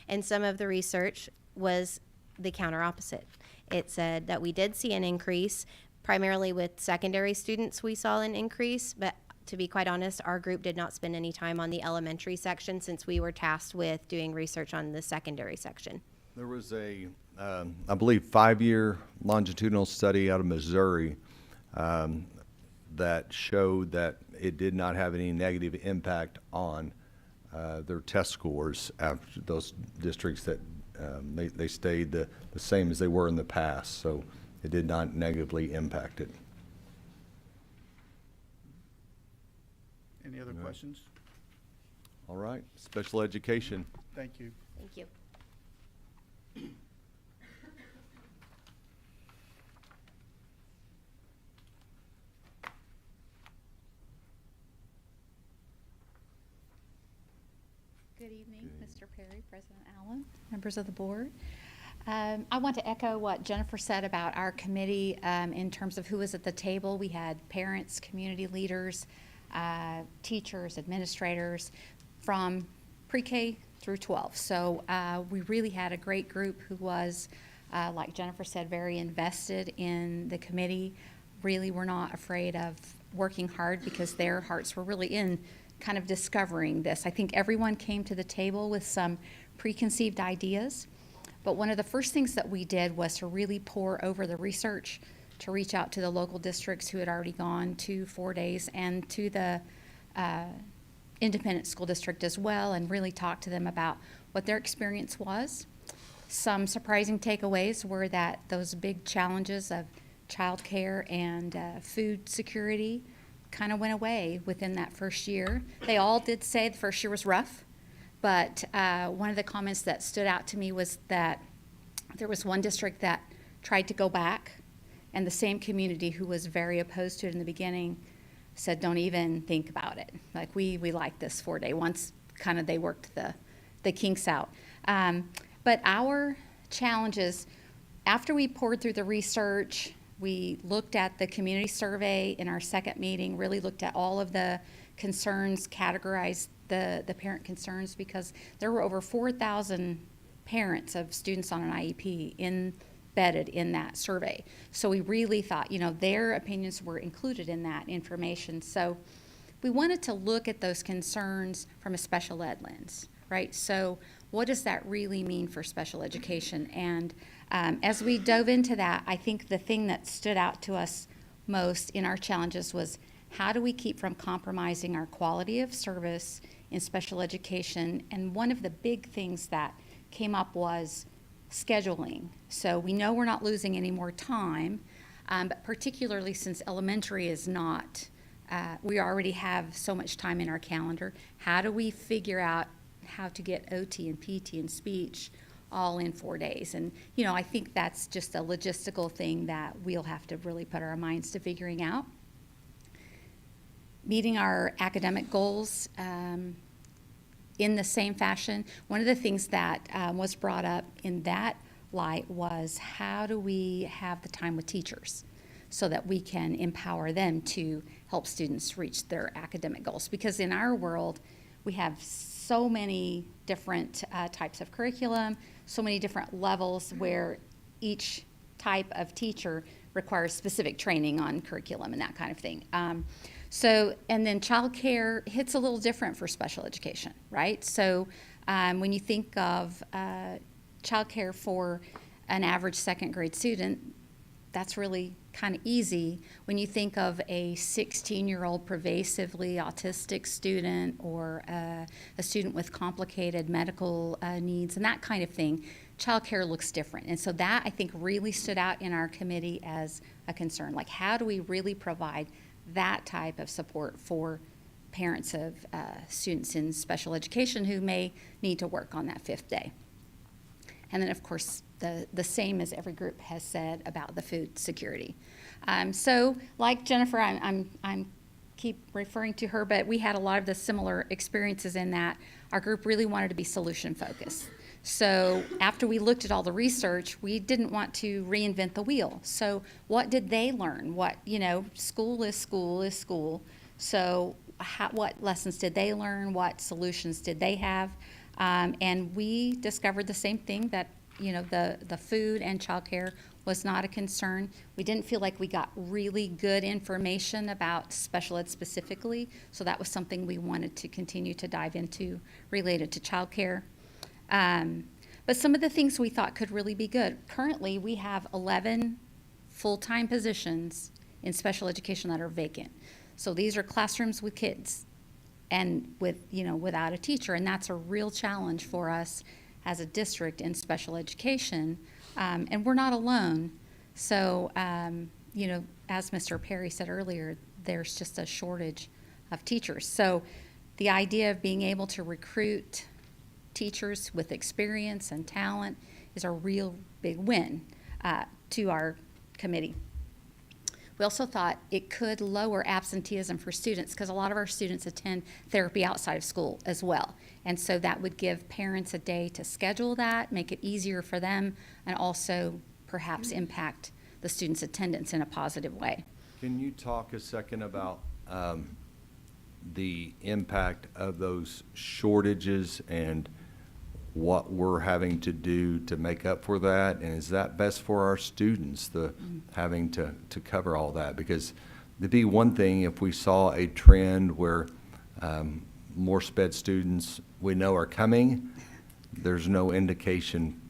And some of the research was the counter opposite. It said that we did see an increase, primarily with secondary students we saw an increase, but to be quite honest, our group did not spend any time on the elementary section since we were tasked with doing research on the secondary section. There was a, I believe, 5-year longitudinal study out of Missouri that showed that it did not have any negative impact on their test scores after those districts that they stayed the same as they were in the past, so it did not negatively impact it. Any other questions? All right, special education. Thank you. Thank you. Good evening, Mr. Perry, President Allen, members of the board. I want to echo what Jennifer said about our committee in terms of who was at the table. We had parents, community leaders, teachers, administrators from pre-K through 12. So we really had a great group who was, like Jennifer said, very invested in the committee. Really were not afraid of working hard because their hearts were really in kind of discovering this. I think everyone came to the table with some preconceived ideas, but one of the first things that we did was to really pour over the research, to reach out to the local districts who had already gone to 4 days and to the independent school district as well, and really talk to them about what their experience was. Some surprising takeaways were that those big challenges of childcare and food security kind of went away within that first year. They all did say the first year was rough, but one of the comments that stood out to me was that there was one district that tried to go back, and the same community who was very opposed to it in the beginning said, don't even think about it. Like, we like this 4-day. Once kind of they worked the kinks out. But our challenges, after we poured through the research, we looked at the community survey in our second meeting, really looked at all of the concerns, categorized the parent concerns, because there were over 4,000 parents of students on an IEP embedded in that survey. So we really thought, you know, their opinions were included in that information. So we wanted to look at those concerns from a special ed lens, right? So what does that really mean for special education? And as we dove into that, I think the thing that stood out to us most in our challenges was, how do we keep from compromising our quality of service in special education? And one of the big things that came up was scheduling. So we know we're not losing any more time, But particularly since elementary is not, we already have so much time in our calendar. How do we figure out how to get OT and PT and speech all in 4 days? And, I think that's just a logistical thing that we'll have to really put our minds to figuring out. Meeting our academic goals in the same fashion. One of the things that was brought up in that light was, how do we have the time with teachers so that we can empower them to help students reach their academic goals? Because in our world, we have so many different types of curriculum, so many different levels where each type of teacher requires specific training on curriculum and that kind of thing. And then childcare hits a little different for special education, right? So when you think of childcare for an average second grade student, that's really kind of easy. When you think of a 16-year-old pervasively autistic student, or a student with complicated medical needs and that kind of thing, childcare looks different. And so that, I think, really stood out in our committee as a concern. Like, how do we really provide that type of support for parents of students in special education who may need to work on that 5th day? And then, of course, the same as every group has said about the food security. So, like Jennifer, I'm keep referring to her, but we had a lot of the similar experiences in that our group really wanted to be solution focused. So after we looked at all the research, we didn't want to reinvent the wheel. So what did they learn? School is school is school. So what lessons did they learn? What solutions did they have? And we discovered the same thing, that the food and childcare was not a concern. We didn't feel like we got really good information about special ed specifically, so that was something we wanted to continue to dive into related to childcare. But some of the things we thought could really be good. Currently, we have 11 full-time positions in special education that are vacant. So these are classrooms with kids and without a teacher, and that's a real challenge for us as a district in special education. And we're not alone. So, as Mr. Perry said earlier, there's just a shortage of teachers. So the idea of being able to recruit teachers with experience and talent is a real big win to our committee. We also thought it could lower absenteeism for students, because a lot of our students attend therapy outside of school as well. And so that would give parents a day to schedule that, make it easier for them, and also perhaps impact the students' attendance in a positive way. Can you talk a second about the impact of those shortages and what we're having to do to make up for that? And is that best for our students, having to cover all that? Because it'd be one thing if we saw a trend where more sped students we know are coming. There's no indication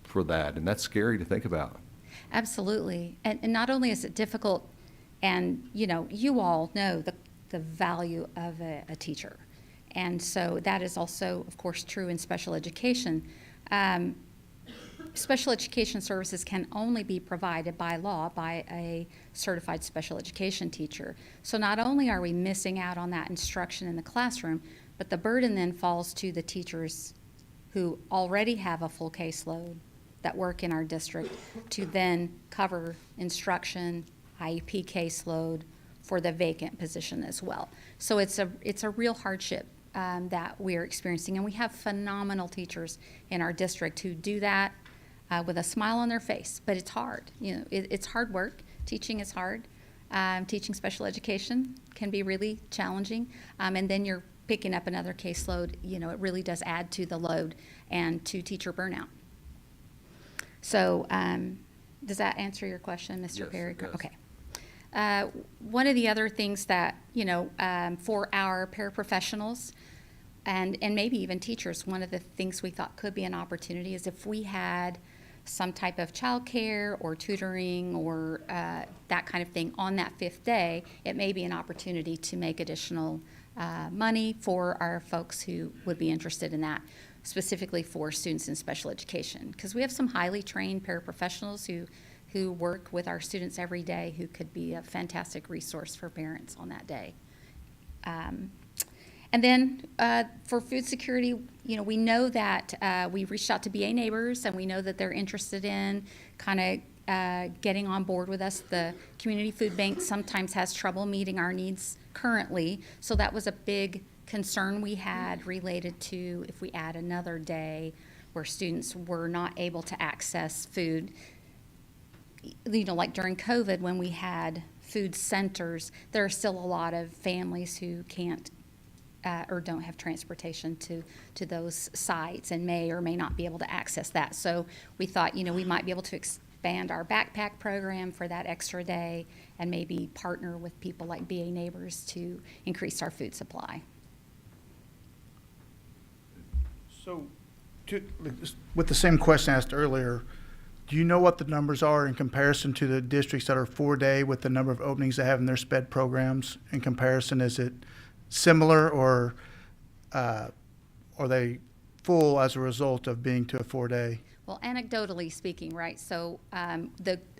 for that, and that's scary to think about. Absolutely. And not only is it difficult, and you all know the value of a teacher. And so that is also, of course, true in special education. Special education services can only be provided by law by a certified special education teacher. So not only are we missing out on that instruction in the classroom, but the burden then falls to the teachers who already have a full caseload that work in our district to then cover instruction, IEP caseload for the vacant position as well. So it's a real hardship that we're experiencing, and we have phenomenal teachers in our district who do that with a smile on their face, but it's hard. It's hard work. Teaching is hard. Teaching special education can be really challenging, and then you're picking up another caseload. It really does add to the load and to teacher burnout. So does that answer your question, Mr. Yes, Perry? it does. Okay. One of the other things that, for our paraprofessionals and maybe even teachers, one of the things we thought could be an opportunity is if we had some type of childcare or tutoring or that kind of thing on that 5th day, it may be an opportunity to make additional money for our folks who would be interested in that, specifically for students in special education. Because we have some highly trained paraprofessionals who work with our students every day who could be a fantastic resource for parents on that day. And then for food security, you know, we know that we've reached out to BA Neighbors, and we know that they're interested in kind of getting on board with us. The Community Food Bank sometimes has trouble meeting our needs currently, so that was a big concern we had related to if we add another day where students were not able to access food. You know, like during COVID when we had food centers, there are still a lot of families who can't or don't have transportation to those sites and may or may not be able to access that. So we thought, you know, we might be able to expand our backpack program for that extra day and maybe partner with people like BA Neighbors to increase our food supply. So, with the same question asked earlier, do you know what the numbers are in comparison to the districts that are 4-day with the number of openings they have in their SPED programs? In comparison, is it similar, or are they full as a result of being to a 4-day? Well, anecdotally speaking, right, so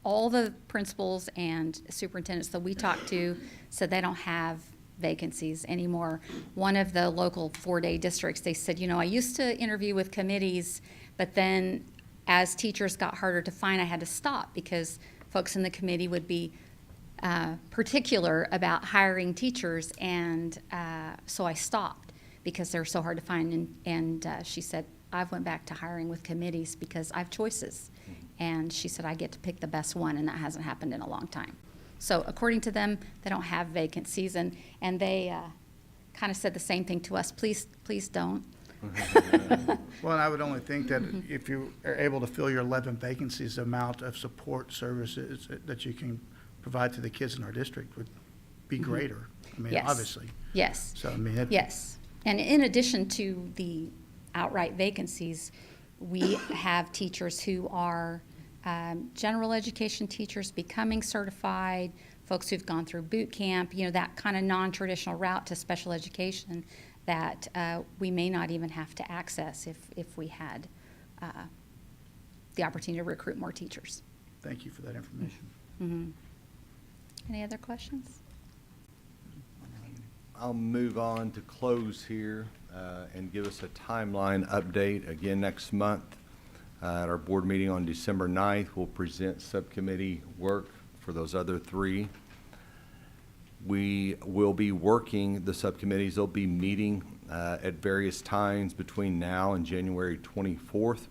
all the principals and superintendents that we talked to said they don't have vacancies anymore. One of the local 4-day districts, they said, you know, I used to interview with committees, but then as teachers got harder to find, I had to stop because folks in the committee would be particular about hiring teachers, and so I stopped because they're so hard to find. And she said, I've went back to hiring with committees because I have choices. And she said, I get to pick the best one, and that hasn't happened in a long time. So according to them, they don't have vacancies, and they kind of said the same thing to us. Please don't. Well, and I would only think that if you are able to fill your 11 vacancies, the amount of support services that you can provide to the kids in our district would be greater. I mean, Yes. obviously. Yes. So, I mean, Yes. And in addition to the outright vacancies, we have teachers who are general education teachers becoming certified, folks who've gone through boot camp, you know, that kind of non-traditional route to special education that we may not even have to access if we had the opportunity to recruit more teachers. thank you for that information. Mm-hmm. Any other questions? I'll move on to close here and give us a timeline update. Again, next month at our board meeting on December 9th, we'll present subcommittee work for those other three. We will be working, the subcommittees, they'll be meeting at various times between now and January 24th,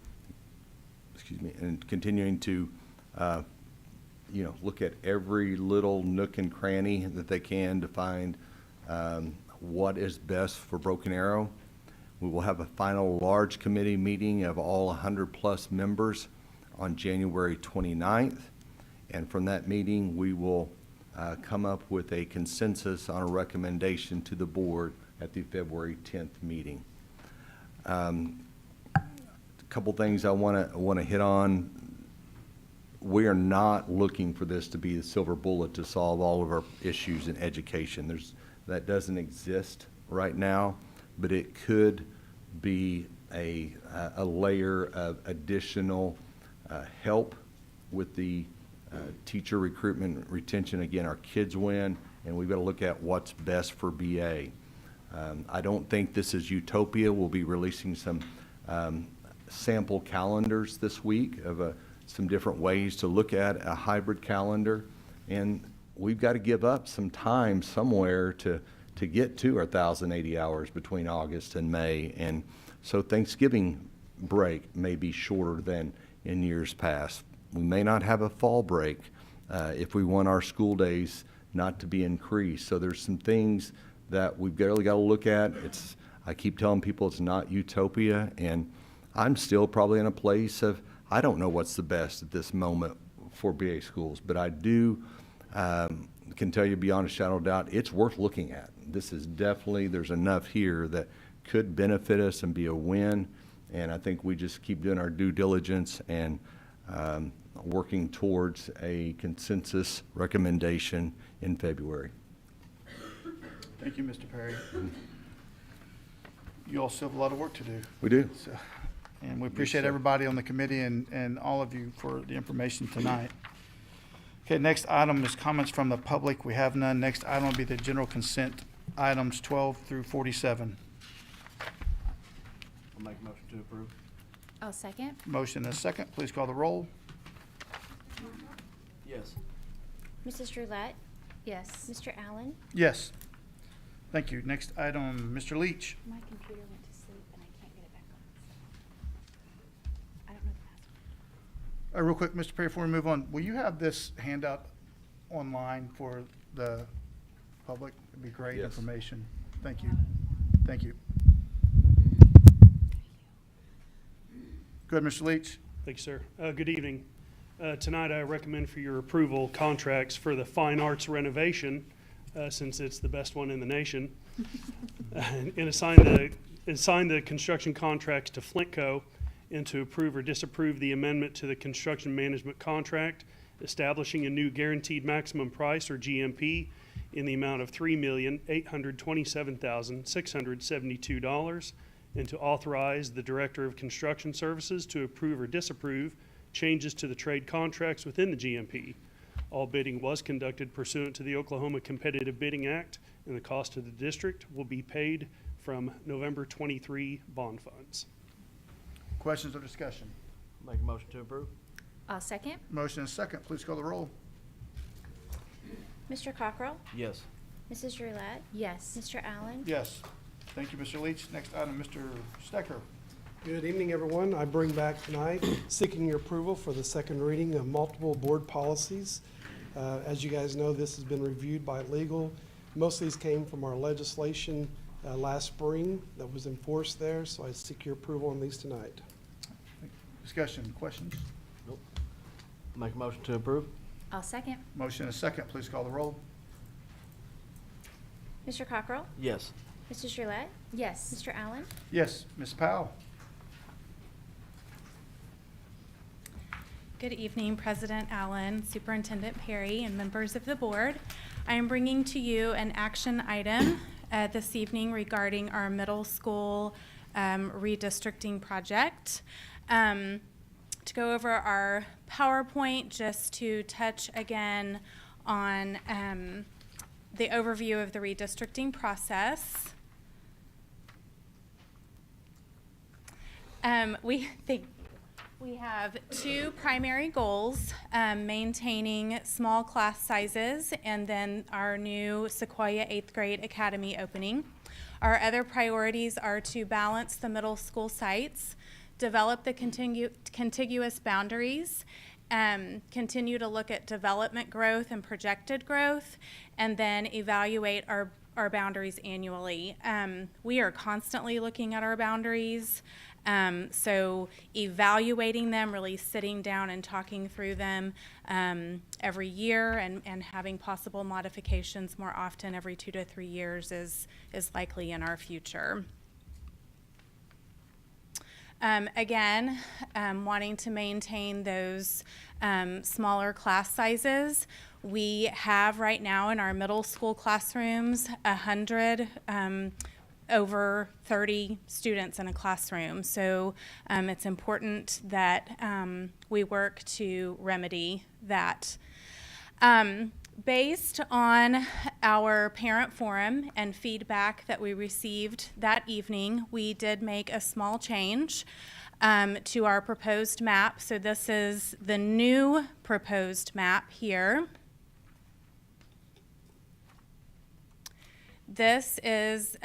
and continuing to you know, look at every little nook and cranny that they can to find what is best for Broken Arrow. We will have a final large committee meeting of all 100+ members on January 29th. And from that meeting, we will come up with a consensus on a recommendation to the board at the February 10th meeting. A couple things I want to hit on. We are not looking for this to be the silver bullet to solve all of our issues in education. That doesn't exist right now, but it could be a layer of additional help with the teacher recruitment and retention. Again, our kids win, and we've got to look at what's best for BA. I don't think this is utopia. We'll be releasing some sample calendars this week of some different ways to look at a hybrid calendar, and we've got to give up some time somewhere to get to our 1,080 hours between August and May. And so Thanksgiving break may be shorter than in years past. We may not have a fall break if we want our school days not to be increased. So there's some things that we've really got to look at. I keep telling people it's not utopia, and I'm still probably in a place of I don't know what's the best at this moment for BA schools, but I do can tell you beyond a shadow of doubt, it's worth looking at. This is definitely, there's enough here that could benefit us and be a win, and I think we just keep doing our due diligence and working towards a consensus recommendation in February. Thank you, Mr. Perry. You all still have a lot of work to do. We do. So, and we appreciate everybody on the committee and all of you for the information tonight. Okay, next item is comments from the public. We have none. Next item will be the general consent items 12 through 47. I'll make a motion to approve. I'll second. Motion and a second. Please call the roll. Yes. Mrs. Roulette, Yes. Mr. Allen, Yes. Thank you. Next item, Mr. Leach. My computer went to sleep and I can't get it back on. I don't know the password. Real quick, Mr. Perry, before we move on, will you have this handout online for the public? It'd be great Yes. information. Thank you. Thank you. Go ahead, Mr. Leach. Thank you, sir. Good evening. Tonight, I recommend for your approval contracts for the fine arts renovation, since it's the best one in the nation. And assign the construction contracts to Flintco, and to approve or disapprove the amendment to the construction management contract, establishing a new guaranteed maximum price, or GMP, in the amount of $3,827,672, and to authorize the Director of Construction Services to approve or disapprove changes to the trade contracts within the GMP. All bidding was conducted pursuant to the Oklahoma Competitive Bidding Act, and the cost of the district will be paid from November 23 bond funds. Questions or discussion? Make a motion to approve. I'll second. Motion and a second. Please call the roll. Mr. Cockrell, Yes. Mrs. Roulette, Yes. Mr. Allen, Yes. Thank you, Mr. Leach. Next item, Mr. Stecker. Good evening, everyone. I bring back tonight seeking your approval for the second reading of multiple board policies. As you guys know, this has been reviewed by legal. Most of these came from our legislation last spring that was enforced there, so I seek your approval on these tonight. Discussion, questions? Nope. Make a motion to approve. I'll second. Motion and a second. Please call the roll. Mr. Cockrell, Yes. Mrs. Roulette, Yes. Mr. Allen, Yes. Ms. Powell. Good evening, President Allen, Superintendent Perry, and members of the board. I am bringing to you an action item this evening regarding our middle school redistricting project. To go over our PowerPoint, just to touch again on the overview of the redistricting process. We have two primary goals, maintaining small class sizes and then our new Sequoia 8th grade academy opening. Our other priorities are to balance the middle school sites, develop the contiguous boundaries, continue to look at development growth and projected growth, and then evaluate our boundaries annually. We are constantly looking at our boundaries. So evaluating them, really sitting down and talking through them every year, and having possible modifications more often every 2 to 3 years is likely in our future. Again, wanting to maintain those smaller class sizes. We have right now in our middle school classrooms 100 over 30 students in a classroom. So it's important that we work to remedy that. Based on our parent forum and feedback that we received that evening, we did make a small change to our proposed map. So this is the new proposed map here. This is,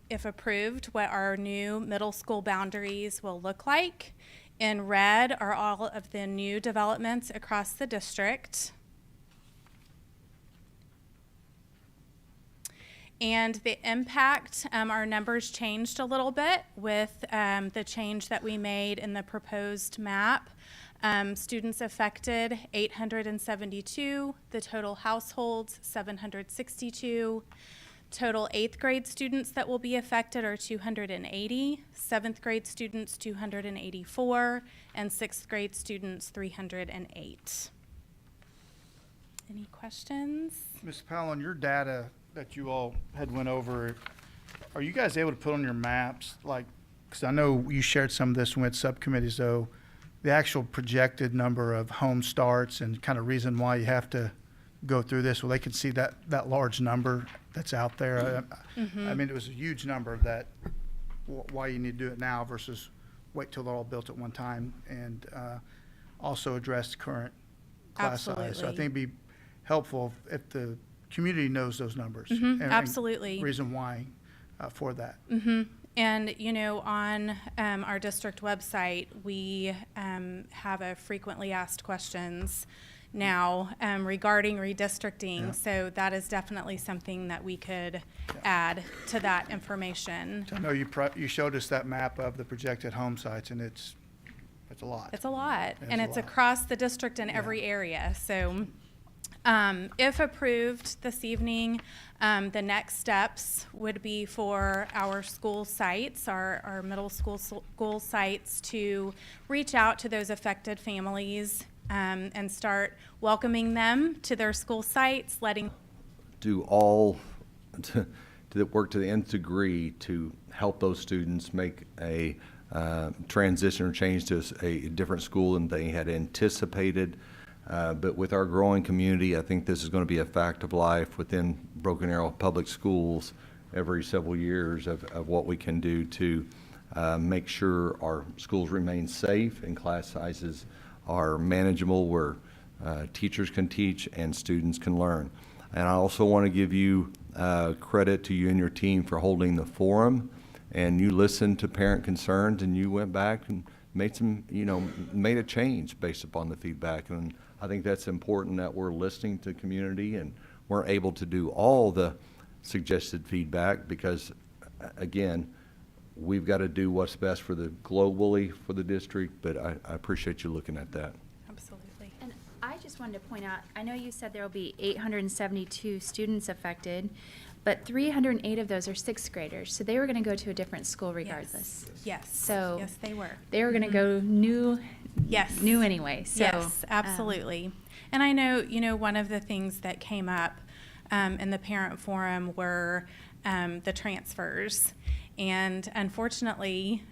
if approved, what our new middle school boundaries will look like. In red are all of the new developments across the district. And the impact, our numbers changed a little bit with the change that we made in the proposed map. Students affected, 872. The total households, 762. Total 8th grade students that will be affected are 280. 7th grade students, 284. And 6th grade students, 308. Any questions? Ms. Powell, on your data that you all had went over, are you guys able to put on your maps, like, because I know you shared some of this with subcommittees, though, the actual projected number of home starts and kind of reason why you have to go through this, well, they can see that large number that's out there. I mean, it was a huge number that why you need to do it now versus wait till they're all built at one time, and also address current class size. So I Absolutely. think it'd be helpful if the community knows those numbers. and Absolutely. reason why for that. And, you know, on our district website, we have a frequently asked questions now regarding redistricting. Yeah. So that is definitely something that we could add to that information. I know you showed us that map of the projected home sites, and it's a lot. It's a lot, It's and a it's lot. across the district in every area. So if approved this evening, the next steps would be for our school sites, our middle school sites, to reach out to those affected families and start welcoming them to their school sites, Do all, to work to the nth degree to help those students make a transition or change to a different school than they had anticipated. But with our growing community, I think this is going to be a fact of life within Broken Arrow Public Schools every several years of what we can do to make sure our schools remain safe and class sizes are manageable, where teachers can teach and students can learn. And I also want to give you credit to you and your team for holding the forum, and you listened to parent concerns and you went back and made made a change based upon the feedback. And I think that's important, that we're listening to community and we're able to do all the suggested feedback, because again, we've got to do what's best for the globally for the district, but I appreciate you looking at that. Absolutely. And I just wanted to point out, I know you said there will be 872 students affected, but 308 of those are sixth graders, so they were going to go to a different school regardless. Yes. So Yes, they were. they were going to go new anyway. So, yes, absolutely. And I know, you know, one of the things that came up in the parent forum were the transfers. And unfortunately,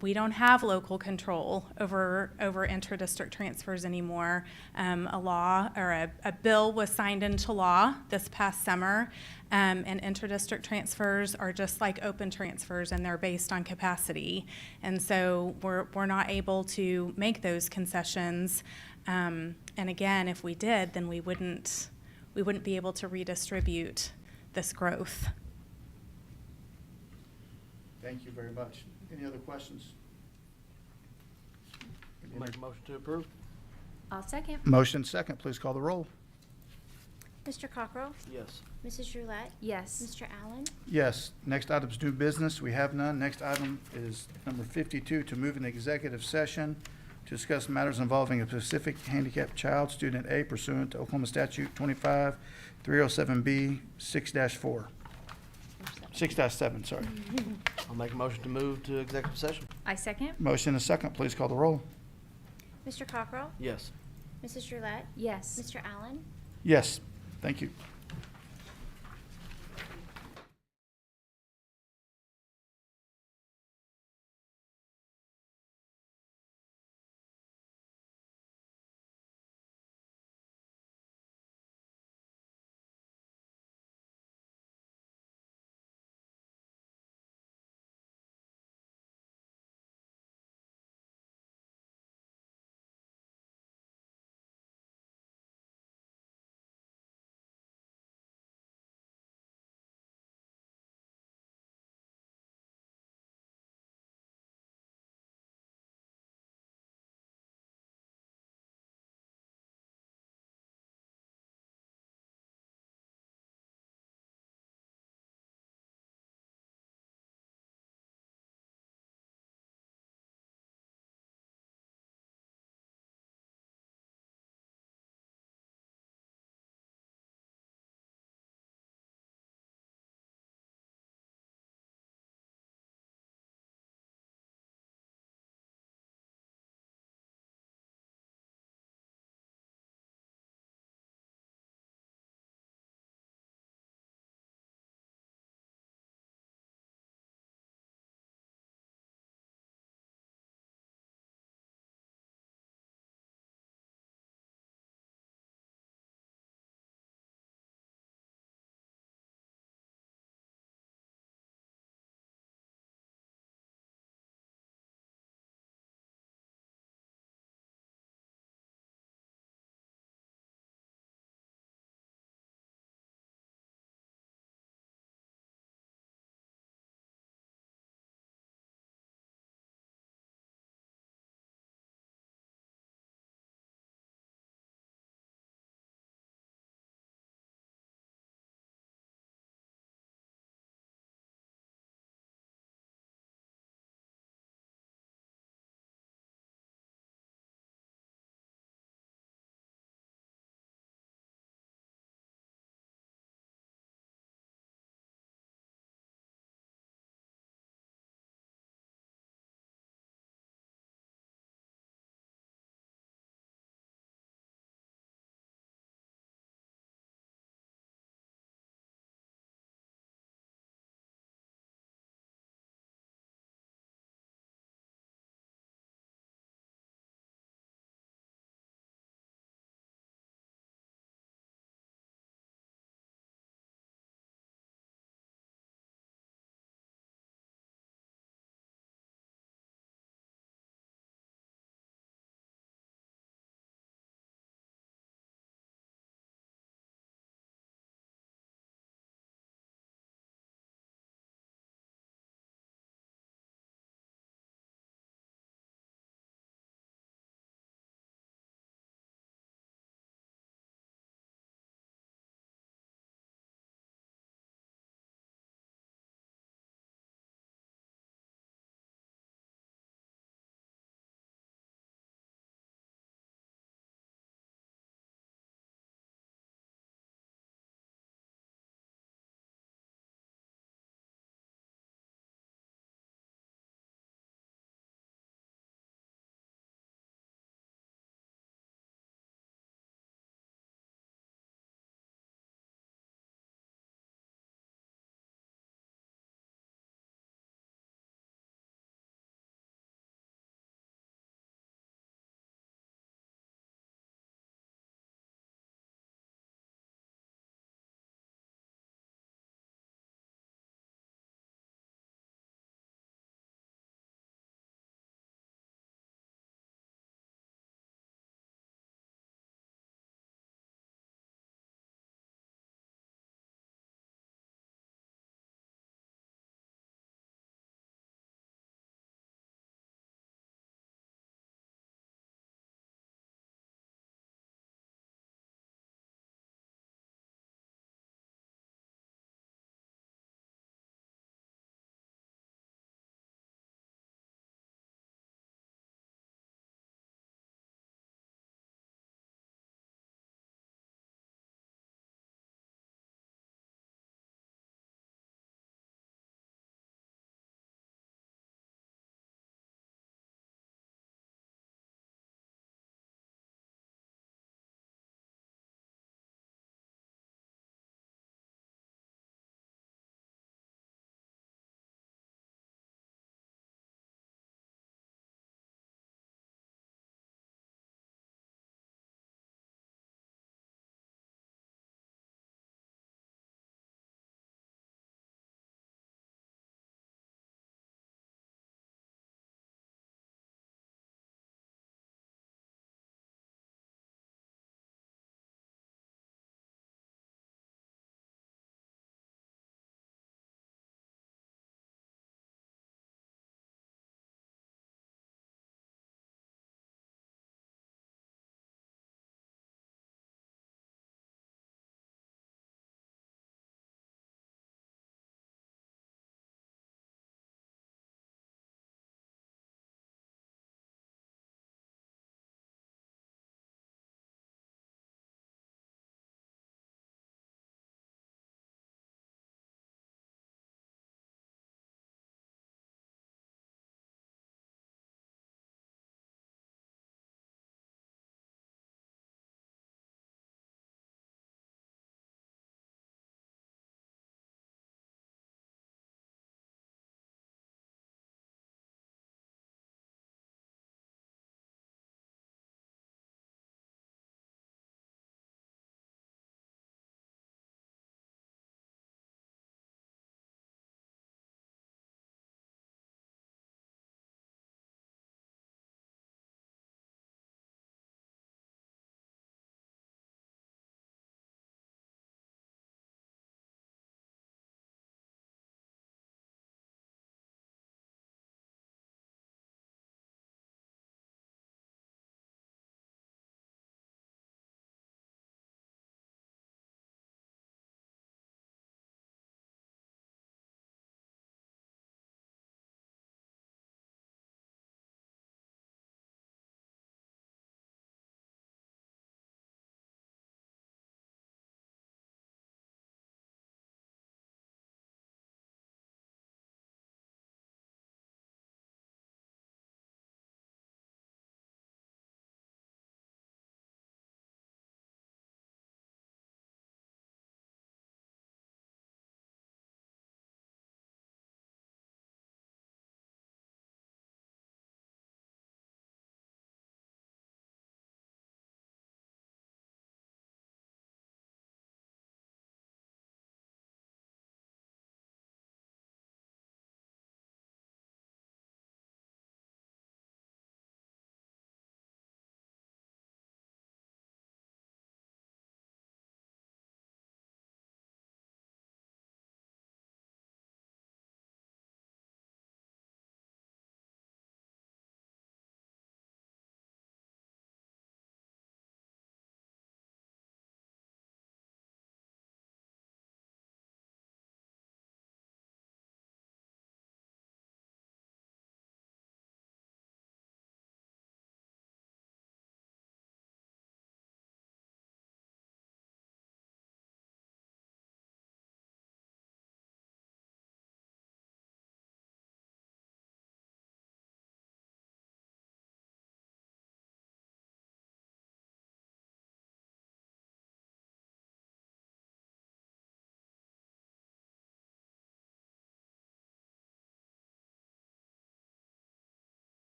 we don't have local control over intra-district transfers anymore. A law or a bill was signed into law this past summer, and intra-district transfers are just like open transfers, and they're based on capacity. And so we're not able to make those concessions. And again, if we did, then we wouldn't be able to redistribute this growth. Thank you very much. Any other questions? Make a motion to approve? I'll second. Motion second, please call the roll. Mr. Cockrell? Yes. Mrs. Roulette? Yes. Mr. Allen? Yes. Next item's new business. We have none. Next item is number 52, to move an executive session to discuss matters involving a specific handicapped child, student A, pursuant to Oklahoma Statute 25-307B 6-4. 6-7, sorry. I'll make a motion to move to executive session. I second. Motion and second, please call the roll. Mr. Cockrell? Yes. Mrs. Roulette? Yes. Mr. Allen? Yes. Thank you.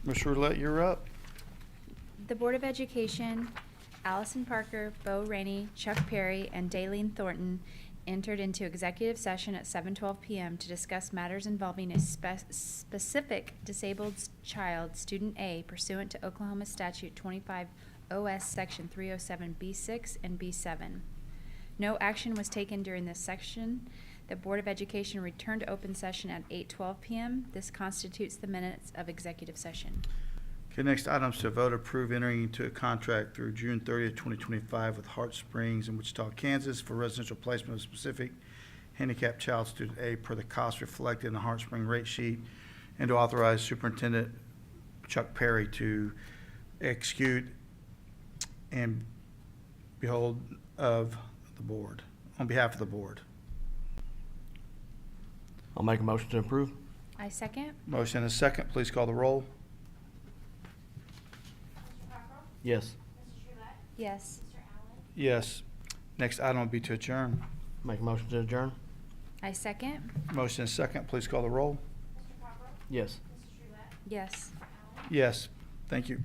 Ms. Roulette, you're up. The Board of Education, Allison Parker, Bo Rainey, Chuck Perry, and Daleen Thornton entered into executive session at 7:12 PM to discuss matters involving a specific disabled child, Student A, pursuant to Oklahoma Statute 25 OS Section 307 B6 and B7. No action was taken during this section. The Board of Education returned to open session at 8:12 PM. This constitutes the minutes of executive session. Okay, next item is to vote approve entering into a contract through June 30th, 2025 with Heart Springs in Wichita, Kansas for residential placement of specific handicapped child, Student A, per the cost reflected in the Heart Spring rate sheet, and to authorize Superintendent Chuck Perry to execute and behold of the board, on behalf of the board. I'll make a motion to approve. I second. Motion and a second. Please call the roll. Yes. Yes. Yes. Next item will be to adjourn. Make a motion to adjourn. I second. Motion and a second. Please call the roll. Yes. Yes. Yes. Thank you.